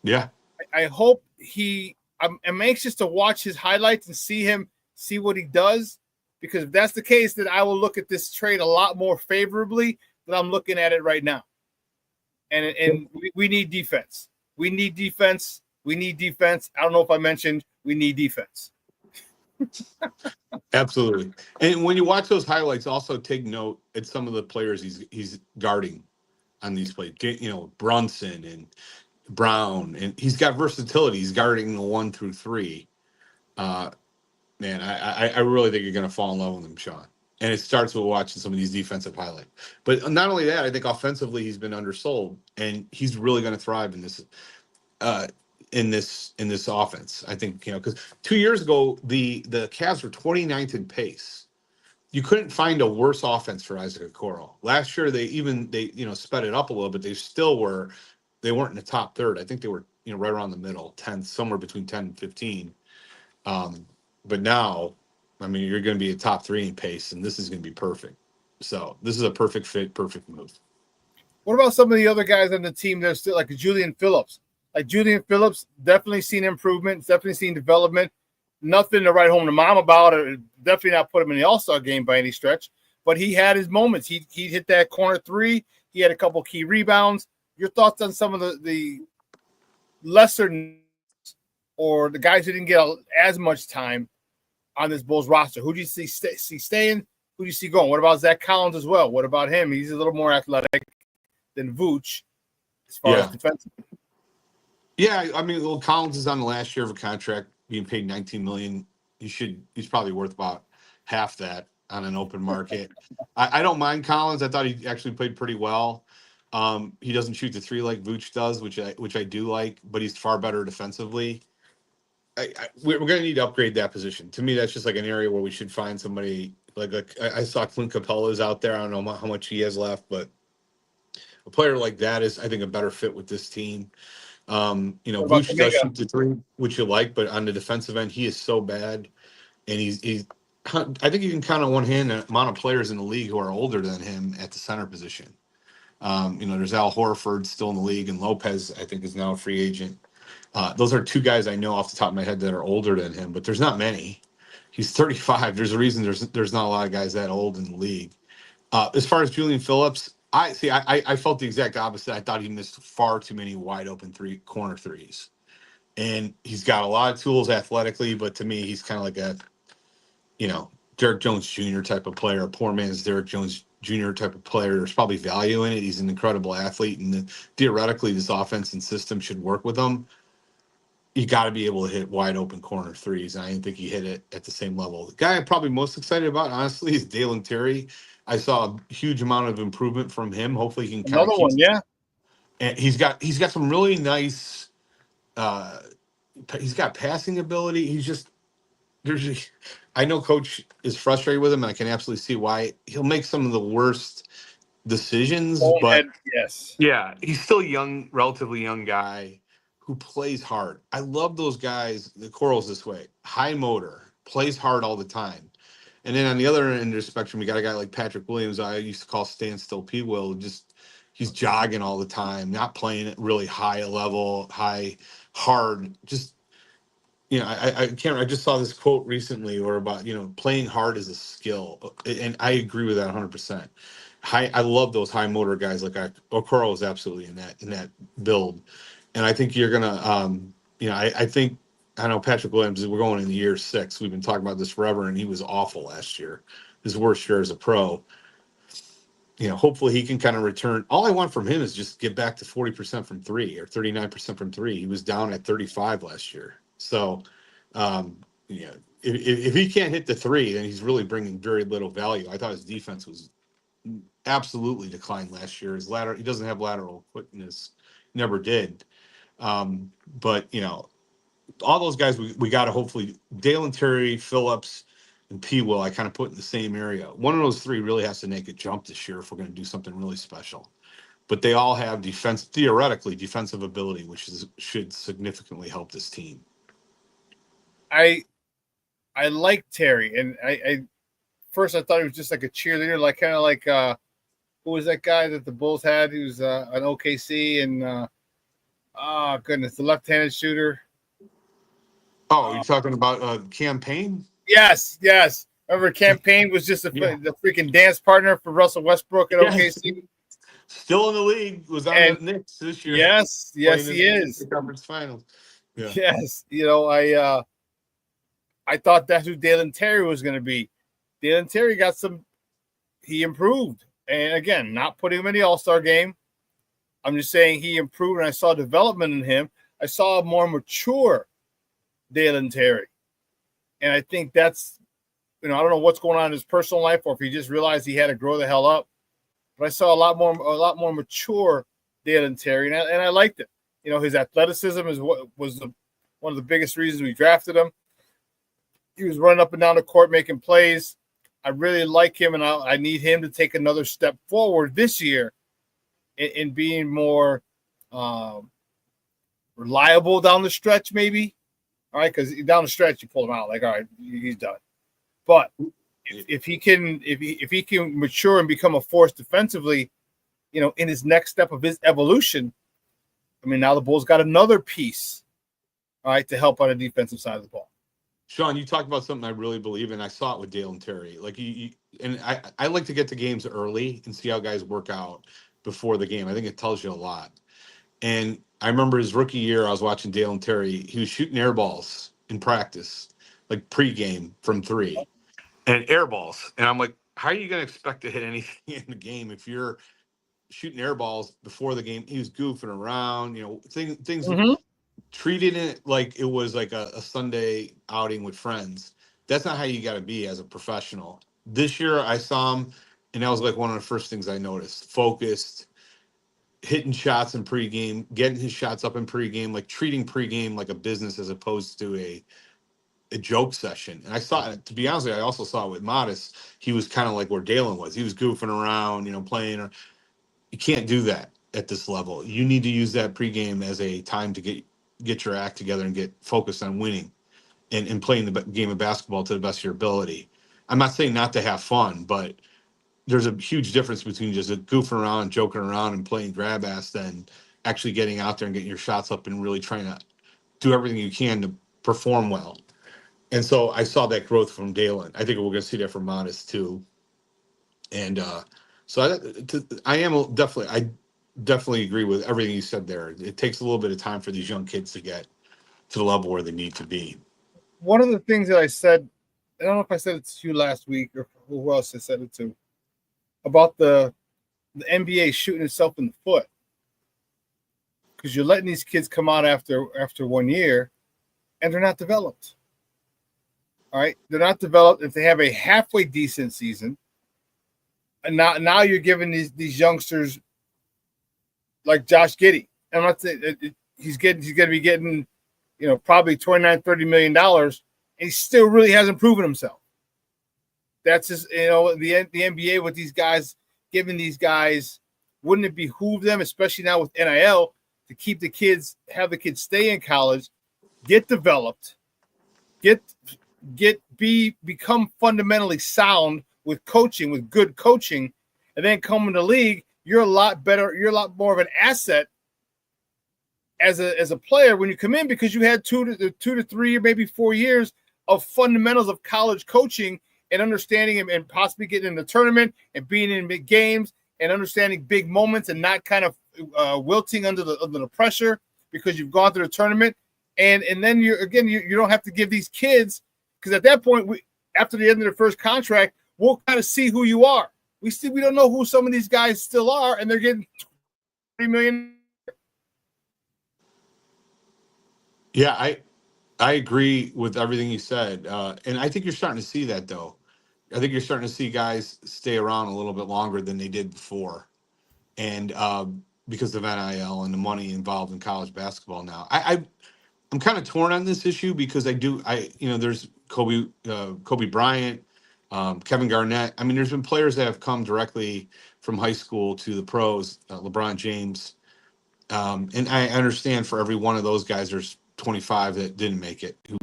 Yeah. I hope I'm anxious to watch his highlights and see what he does, because if that's the case, then I will look at this trade a lot more favorably than I'm looking at it right now. And we need defense. We need defense. We need defense. I don't know if I mentioned we need defense. Absolutely. And when you watch those highlights, also take note at some of the players he's guarding on these plays. Brunson and Brown, and he's got versatility. He's guarding the 1 through 3. Man, I really think you're going to fall in love with him, Shawn. And it starts with watching some of these defensive highlights. But not only that, I think offensively he's been undersold, and he's really going to thrive in this offense. I think because 2 years ago the Cavs were 29th in pace. You couldn't find a worse offense for Isaac Okoro. Last year they sped it up a little bit. They weren't in the top third. I think they were, right around the middle, 10th, somewhere between 10 and 15. But now, I mean, you're going to be a top 3 in pace, and this is going to be perfect. So this is a perfect fit, perfect move. What about some of the other guys on the team that are still like Julian Phillips? Like Julian Phillips, definitely seen improvement, definitely seen development. Nothing to write home to mom about, or definitely not put him in the All-Star game by any stretch. But he had his moments. He hit that corner 3. He had a couple key rebounds. Your thoughts on some of the lesser or the guys who didn't get as much time on this Bulls roster? Who do you see staying? Who do you see going? What about Zach Collins as well? What about him? He's a little more athletic than Vooch as far as defensive. Yeah, I mean, Collins is on the last year of a contract, being paid $19 million. He's probably worth about half that on an open market. I don't mind Collins. I thought he actually played pretty well. He doesn't shoot the 3 like Vooch does, which I do like, but he's far better defensively. We're going to need to upgrade that position. To me, that's just like an area where we should find somebody like I saw Clint Capella's out there. I don't know how much he has left, but a player like that is, I think, a better fit with this team. Vooch does shoot the 3, which you like, but on the defensive end, he is so bad, and he's. I think you can count on one hand the amount of players in the league who are older than him at the center position. There's Al Horford still in the league, and Lopez, I think, is now a free agent. Those are 2 guys I know off the top of my head that are older than him, but there's not many. He's 35. There's a reason there's not a lot of guys that old in the league. As far as Julian Phillips, I felt the exact opposite. I thought he missed far too many wide open corner threes. And he's got a lot of tools athletically, but to me, he's kind of like a, Derek Jones Jr. type of player, a poor man's Derek Jones Jr. type of player. There's probably value in it. He's an incredible athlete, and theoretically, this offense and system should work with him. You got to be able to hit wide open corner threes. And I didn't think he hit it at the same level. The guy I'm probably most excited about, honestly, is Dalen Terry. I saw a huge amount of improvement from him. Hopefully, he can kind Another of one, yeah. And he's got some really nice. He's got passing ability. He's just I know Coach is frustrated with him, and I can absolutely see why. He'll make some of the worst decisions, but yes, yeah, he's still young, relatively young guy who plays hard. I love those guys. The Corals this way, high motor, plays hard all the time. And then on the other end of the spectrum, we got a guy like Patrick Williams. I used to call standstill P. Will. Just he's jogging all the time, not playing at really high level, hard. Just I can't. I just saw this quote recently, or about playing hard is a skill, and I agree with that 100%. I love those high motor guys like Okoro is absolutely in that build, and I think you're gonna I know Patrick Williams. We're going into year 6. We've been talking about this forever, and he was awful last year. His worst year as a pro. Hopefully he can kind of return. All I want from him is just get back to 40% from 3 or 39% from 3. He was down at 35 last year. So, if he can't hit the 3, then he's really bringing very little value. I thought his defense was absolutely declined last year. He doesn't have lateral quickness, never did. But all those guys we got to hopefully Dalen Terry, Phillips, and P. Will I kind of put in the same area. One of those 3 really has to make a jump this year if we're going to do something really special. But they all have theoretically defensive ability, which should significantly help this team. I like Terry, and I first I thought he was just like a cheerleader, like kind of like who was that guy that the Bulls had? He was an OKC, and goodness, the left-handed shooter. Oh, you're talking about Campaign? Yes. Remember, Campaign was just the freaking dance partner for Russell Westbrook at OKC. Still in the league, was on the Knicks this year. Yes, he is. The conference finals. Yeah. Yes, I thought that's who Dalen Terry was going to be. Dalen Terry he improved. And again, not putting him in the All-Star game. I'm just saying he improved, and I saw development in him. I saw a more mature Dalen Terry. And I think that's, I don't know what's going on in his personal life, or if he just realized he had to grow the hell up. But I saw a lot more mature Dalen Terry, and I liked it. His athleticism is what was one of the biggest reasons we drafted him. He was running up and down the court making plays. I really like him, and I need him to take another step forward this year in being more reliable down the stretch, maybe. All right, because down the stretch you pull him out, like, all right, he's done. But if he can mature and become a force defensively, in his next step of his evolution, now the Bulls got another piece, all right, to help on the defensive side of the ball. Shawn, you talked about something I really believe in. I saw it with Dalen Terry. Like and I like to get to games early and see how guys work out before the game. I think it tells you a lot. And I remember his rookie year, I was watching Dalen Terry. He was shooting air balls in practice, like pregame from 3, and air balls. And I'm like, how are you going to expect to hit anything in the game if you're shooting air balls before the game? He was goofing around, things. Mm-hmm. Treated it like it was like a Sunday outing with friends. That's not how you got to be as a professional. This year I saw him, and that was like one of the first things I noticed. Focused, hitting shots in pregame, getting his shots up in pregame, like treating pregame like a business as opposed to a joke session. And I saw it, to be honest with you, I also saw it with Modest. He was kind of like where Dalen was. He was goofing around, playing. You can't do that at this level. You need to use that pregame as a time to get your act together and get focused on winning and playing the game of basketball to the best of your ability. I'm not saying not to have fun, but there's a huge difference between just goofing around and joking around and playing grab ass than actually getting out there and getting your shots up and really trying to do everything you can to perform well. And so I saw that growth from Dalen. I think we're going to see that from Modest too. And so I definitely agree with everything you said there. It takes a little bit of time for these young kids to get to the level where they need to be. One of the things that I said I don't know if I said it to you last week or who else I said it to, about the NBA shooting itself in the foot. Because you're letting these kids come out after 1 year, and they're not developed. All right, they're not developed. If they have a halfway decent season, and now you're giving these youngsters like Josh Giddey. I'm not saying he's going to be getting, probably $29-30 million, and he still really hasn't proven himself. That's just the NBA with these guys, giving these guys, wouldn't it behoove them, especially now with NIL, to keep the kids, have the kids stay in college, get developed, become fundamentally sound with coaching, with good coaching, and then come in the league, you're a lot better, you're a lot more of an asset as a player when you come in, because you had 2 to 3 or maybe 4 years of fundamentals of college coaching and understanding and possibly getting in the tournament and being in big games and understanding big moments and not kind of wilting under the pressure because you've gone through the tournament. And then you don't have to give these kids, because at that point, after the end of their first contract, we'll kind of see who you are. We don't know who some of these guys still are, and they're getting $3 million. Yeah, I agree with everything you said, and I think you're starting to see that, though. I think you're starting to see guys stay around a little bit longer than they did before, and because of NIL and the money involved in college basketball now. I'm kind of torn on this issue because there's Kobe Bryant, Kevin Garnett. I mean, there's been players that have come directly from high school to the pros, LeBron James. And I understand for every one of those guys, there's 25 that didn't make it, who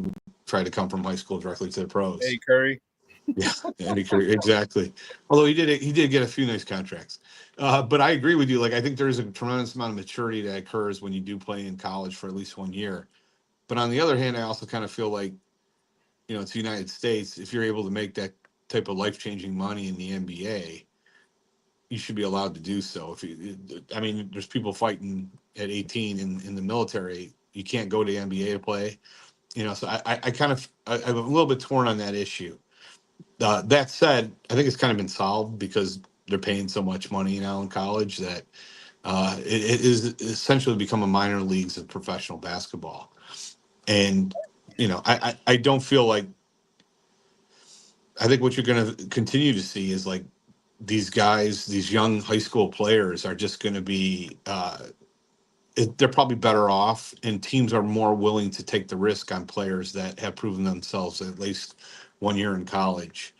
tried to come from high school directly to the pros. Hey, Curry. Yeah, Eddie Curry, exactly. Although he did get a few nice contracts. But I agree with you. Like, I think there's a tremendous amount of maturity that occurs when you do play in college for at least 1 year. But on the other hand, I also kind of feel like, it's the United States. If you're able to make that type of life-changing money in the NBA, you should be allowed to do so. There's people fighting at 18 in the military. You can't go to the NBA to play. So I'm a little bit torn on that issue. That said, I think it's kind of been solved because they're paying so much money now in college that it is essentially become a minor leagues of professional basketball. And, I don't feel like, I think what you're going to continue to see is like these guys, these young high school players are just going to be, they're probably better off, and teams are more willing to take the risk on players that have proven themselves at least 1 year in college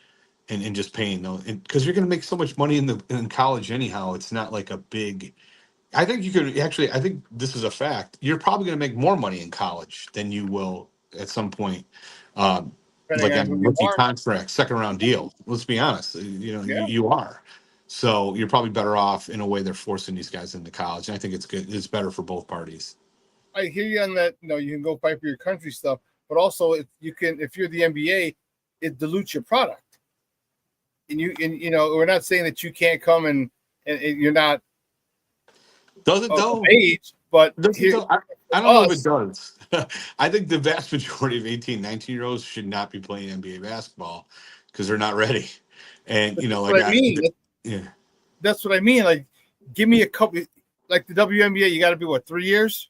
and just paying them. Because you're going to make so much money in college anyhow. It's not like a big, I think I think this is a fact. You're probably going to make more money in college than you will at some point. Like on a rookie contract, second round deal. Let's be honest. You are. So you're probably better off in a way they're forcing these guys into college. And I think it's good. It's better for both parties. I hear you on that. You can go fight for your country stuff, but also if you're the NBA, it dilutes your product. And we're not saying that you can't come and you're not. Does it though? Age, but I don't know if it does. I think the vast majority of 18, 19-year-olds should not be playing NBA basketball because they're not ready. And that's what I mean. Like, give me a couple. Like the WNBA, you got to be 3 years.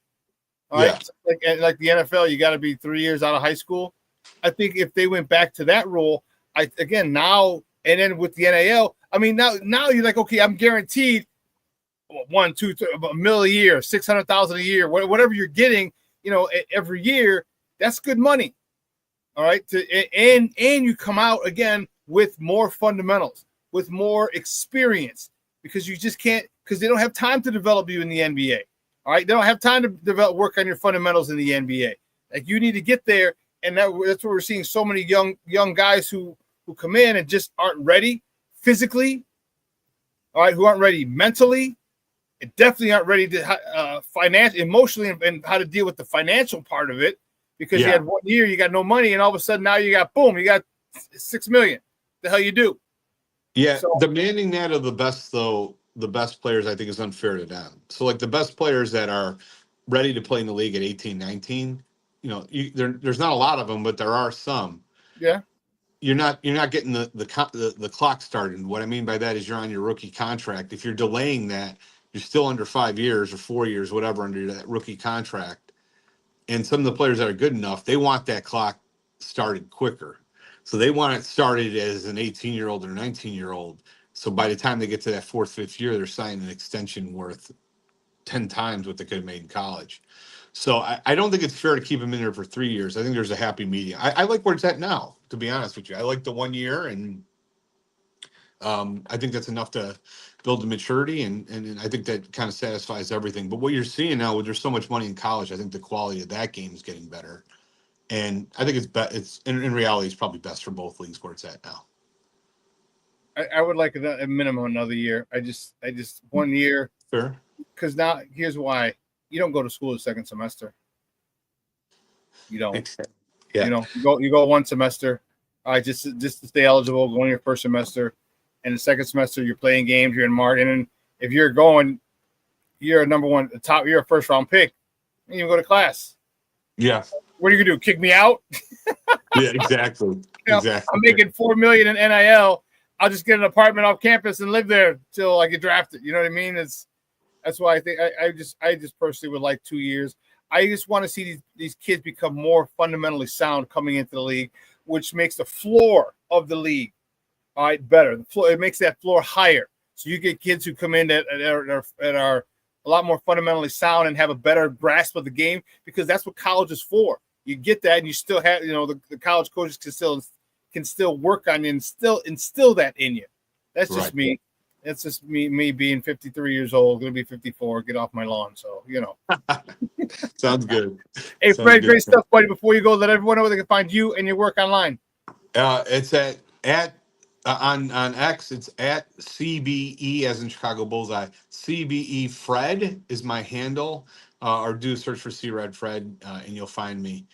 All right. Like the NFL, you got to be 3 years out of high school. I think if they went back to that rule, now and then with the NIL, now you're like, okay, I'm guaranteed $1, $2, $3, $1 million a year, $600,000 a year, whatever you're getting, every year. That's good money. All right. And you come out again with more fundamentals, with more experience, because you just can't, because they don't have time to develop you in the NBA. All right. They don't have time to work on your fundamentals in the NBA. Like, you need to get there. And that's where we're seeing so many young guys who come in and just aren't ready physically. All right. Who aren't ready mentally. And definitely aren't ready to emotionally, and how to deal with the financial part of it, because you had 1 year, you got no money, and all of a sudden now you got $6 million. The hell you do? Yeah, so, demanding that of the best players, I think, is unfair to them. So like the best players that are ready to play in the league at 18, 19, there's not a lot of them, but there are some. Yeah. you're not getting the clock started. What I mean by that is you're on your rookie contract. If you're delaying that, you're still under 5 years or 4 years, whatever, under that rookie contract. And some of the players that are good enough, they want that clock started quicker. So they want it started as an 18-year-old or 19-year-old. So by the time they get to that fourth, fifth year, they're signing an extension worth 10 times what they could have made in college. So I don't think it's fair to keep him in there for 3 years. I think there's a happy medium. I like where it's at now, to be honest with you. I like the 1 year, and I think that's enough to build the maturity, and I think that kind of satisfies everything. But what you're seeing now, there's so much money in college, I think the quality of that game is getting better. And I think it's in reality, it's probably best for both leagues where it's at now. I would like a minimum another year. I just 1 year. Sure. Because now here's why: you don't go to school the second semester. You don't. Yeah. You go one semester. Just to stay eligible, go in your first semester, and the second semester you're playing games. You're in March, and then if you're going, you're a number one, you're a first round pick, and you go to class. Yeah. What are you gonna do? Kick me out? Yeah, exactly. Exactly. I'm making $4 million in NIL. I'll just get an apartment off campus and live there till I get drafted. You know what I mean? That's why I think I just personally would like 2 years. I just want to see these kids become more fundamentally sound coming into the league, which makes the floor of the league better. It makes that floor higher. So you get kids who come in that are a lot more fundamentally sound and have a better grasp of the game, because that's what college is for. You get that, and you still have, the college coaches can still work on you and still instill that in you. That's just me. That's just me being 53 years old, going to be 54, get off my lawn. So, Sounds good. Hey, Fred, great stuff, buddy. Before you go, let everyone know where they can find you and your work online. It's on X, it's at CBE as in Chicago Bullseye. CBE Fred is my handle, or do a search for C-Red Fred, and you'll find me.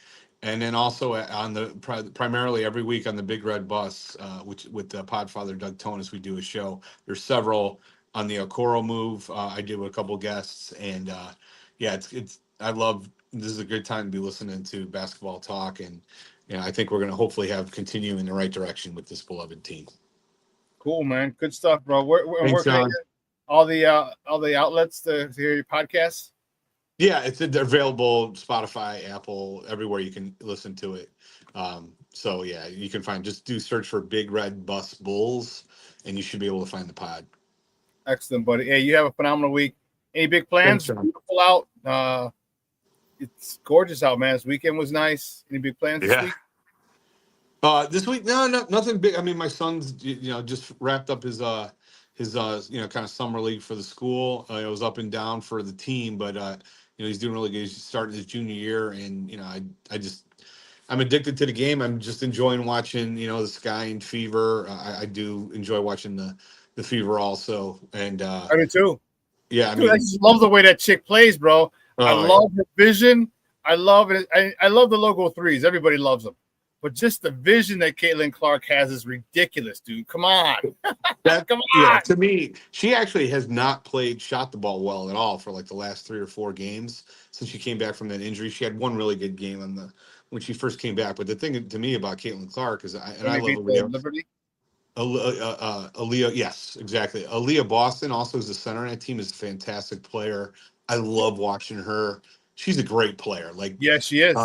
And then also on primarily every week on the Big Red Bus, which with the Podfather Doug Tonis, we do a show. There's several on the Okoro move. I did with a couple guests, and I love. This is a good time to be listening to basketball talk, and I think we're going to hopefully continue in the right direction with this beloved team. Cool, man. Good stuff, bro. Where can I get all the outlets to hear your podcasts? Yeah, it's available Spotify, Apple, everywhere you can listen to it. So yeah, you can just do search for Big Red Bus Bulls, and you should be able to find the pod. Excellent, buddy. Hey, you have a phenomenal week. Any big plans? Thanks, beautiful out. It's gorgeous out, man. This weekend was nice. Any big plans this week? This week, no, nothing big. I mean, my son's just wrapped up his kind of summer league for the school. It was up and down for the team, but he's doing really good. He's starting his junior year, and I'm addicted to the game. I'm just enjoying watching the Sky and Fever. I do enjoy watching the Fever also, and I do too. Yeah, I just love the way that chick plays, bro. I love her vision. I love it. I love the logo threes. Everybody loves them. But just the vision that Caitlin Clark has is ridiculous, dude. Come on. Come on. Yeah, to me, she actually has not shot the ball well at all for like the last 3 or 4 games since she came back from that injury. She had one really good game when she first came back. But the thing to me about Caitlin Clark is, I love Liberty. Aaliyah, yes, exactly. Aaliyah Boston also is the center on that team, is a fantastic player. I love watching her. She's a great player. Yeah, she is.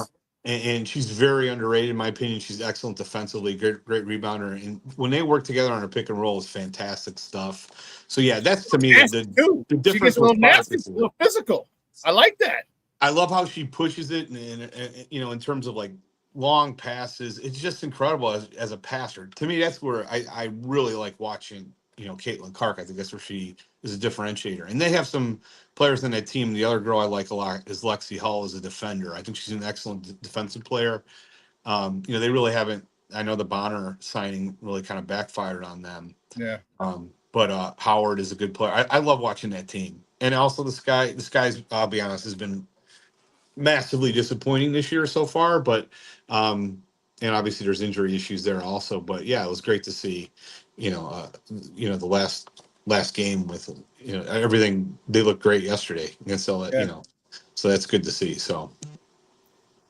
And she's very underrated, in my opinion. She's excellent defensively, great rebounder. And when they work together on a pick and roll, it's fantastic stuff. So, yeah, that's to me the difference. She gets a little nasty, a little physical. I like that. I love how she pushes it, and in terms of like long passes, it's just incredible as a passer. To me, that's where I really like watching, Caitlin Clark. I think that's where she is a differentiator. And they have some players on that team. The other girl I like a lot is Lexi Hull as a defender. I think she's an excellent defensive player. They really haven't. I know the Bonner signing really kind of backfired on them. Yeah. But Howard is a good player. I love watching that team. And also the Sky's, I'll be honest, has been massively disappointing this year so far. But and obviously there's injury issues there also. But yeah, it was great to see, the last game with everything. They looked great yesterday against LA, so that's good to see. So,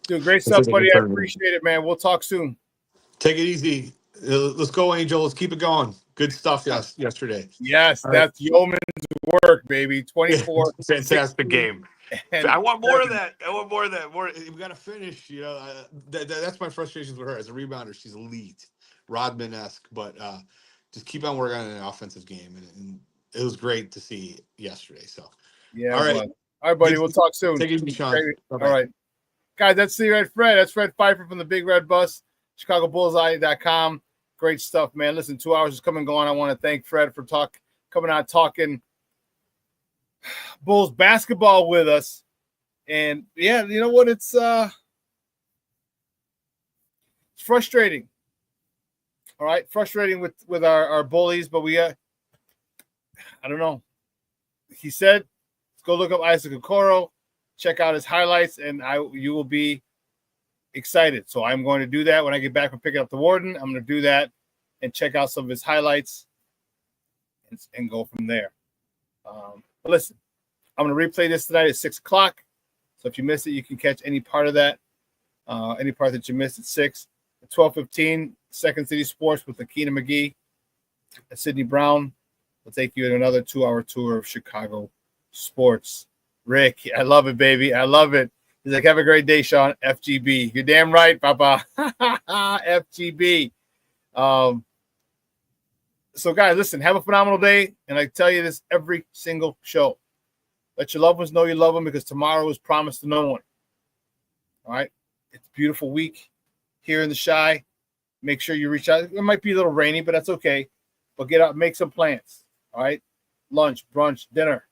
dude, great stuff, buddy. I appreciate it, man. We'll talk soon. Take it easy. Let's go, Angel. Let's keep it going. Good stuff yesterday. Yes, All that's yeoman's work, baby. 24. Fantastic game. And I want more of that. I want more of that. More. We got to finish. You know, that's my frustrations with her as a rebounder. She's elite, Rodman-esque, but just keep on working on an offensive game, and it was great to see yesterday. So, yeah, all right, buddy. We'll talk soon. Take it easy, Shawn. All right, guys. That's the Red Fred. That's Fred Pfeiffer from the Big Red Bus, ChicagoBullseye.com. Great stuff, man. Listen, 2 hours is coming and going. I want to thank Fred for coming out talking Bulls basketball with us. And yeah, you know what? It's frustrating. All right, frustrating with our bullies, but we I don't know. He said, go look up Isaac Okoro, check out his highlights, and you will be excited. So I'm going to do that when I get back from picking up the warden. I'm going to do that and check out some of his highlights and go from there. But listen, I'm going to replay this tonight at 6 o'clock. So if you missed it, you can catch any part of that, any part that you missed at 6. At 12:15, Second City Sports with Akina McGee and Sidney Brown will take you on another 2-hour tour of Chicago sports. Rick, I love it, baby. I love it. He's like, have a great day, Shawn. FGB. You're damn right, Papa. FGB. So, guys, listen, have a phenomenal day. And I tell you this every single show. Let your loved ones know you love them because tomorrow is promised to no one. All right? It's a beautiful week here in the Chi. Make sure you reach out. It might be a little rainy, but that's okay. But get out, make some plans. All right? Lunch, brunch, dinner.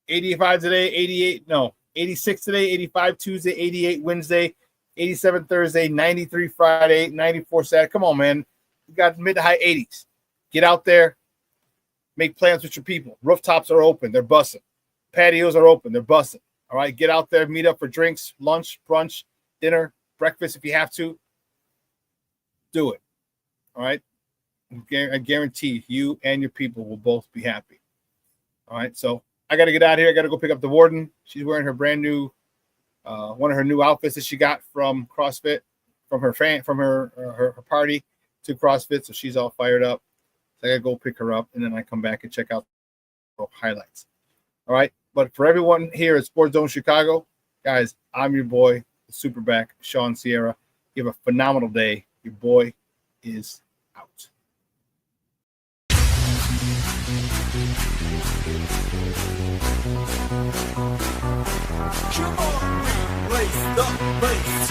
85 today, 86 today, 85 Tuesday, 88 Wednesday, 87 Thursday, 93 Friday, 94 Saturday. Come on, man. You got mid to high 80s. Get out there. Make plans with your people. Rooftops are open. They're bussing. Patios are open. They're bussing. All right? Get out there. Meet up for drinks, lunch, brunch, dinner, breakfast if you have to. Do it. All right? I guarantee you and your people will both be happy. All right? So I got to get out of here. I got to go pick up the warden. She's wearing her brand new, one of her new outfits that she got from CrossFit, from her party to CrossFit. So she's all fired up. So I got to go pick her up, and then I come back and check out the highlights. All right. But for everyone here at Sports Zone Chicago, guys, I'm your boy, the SuperBack, Shawn Sierra. You have a phenomenal day. Your boy is out. Come on, we lace the bass.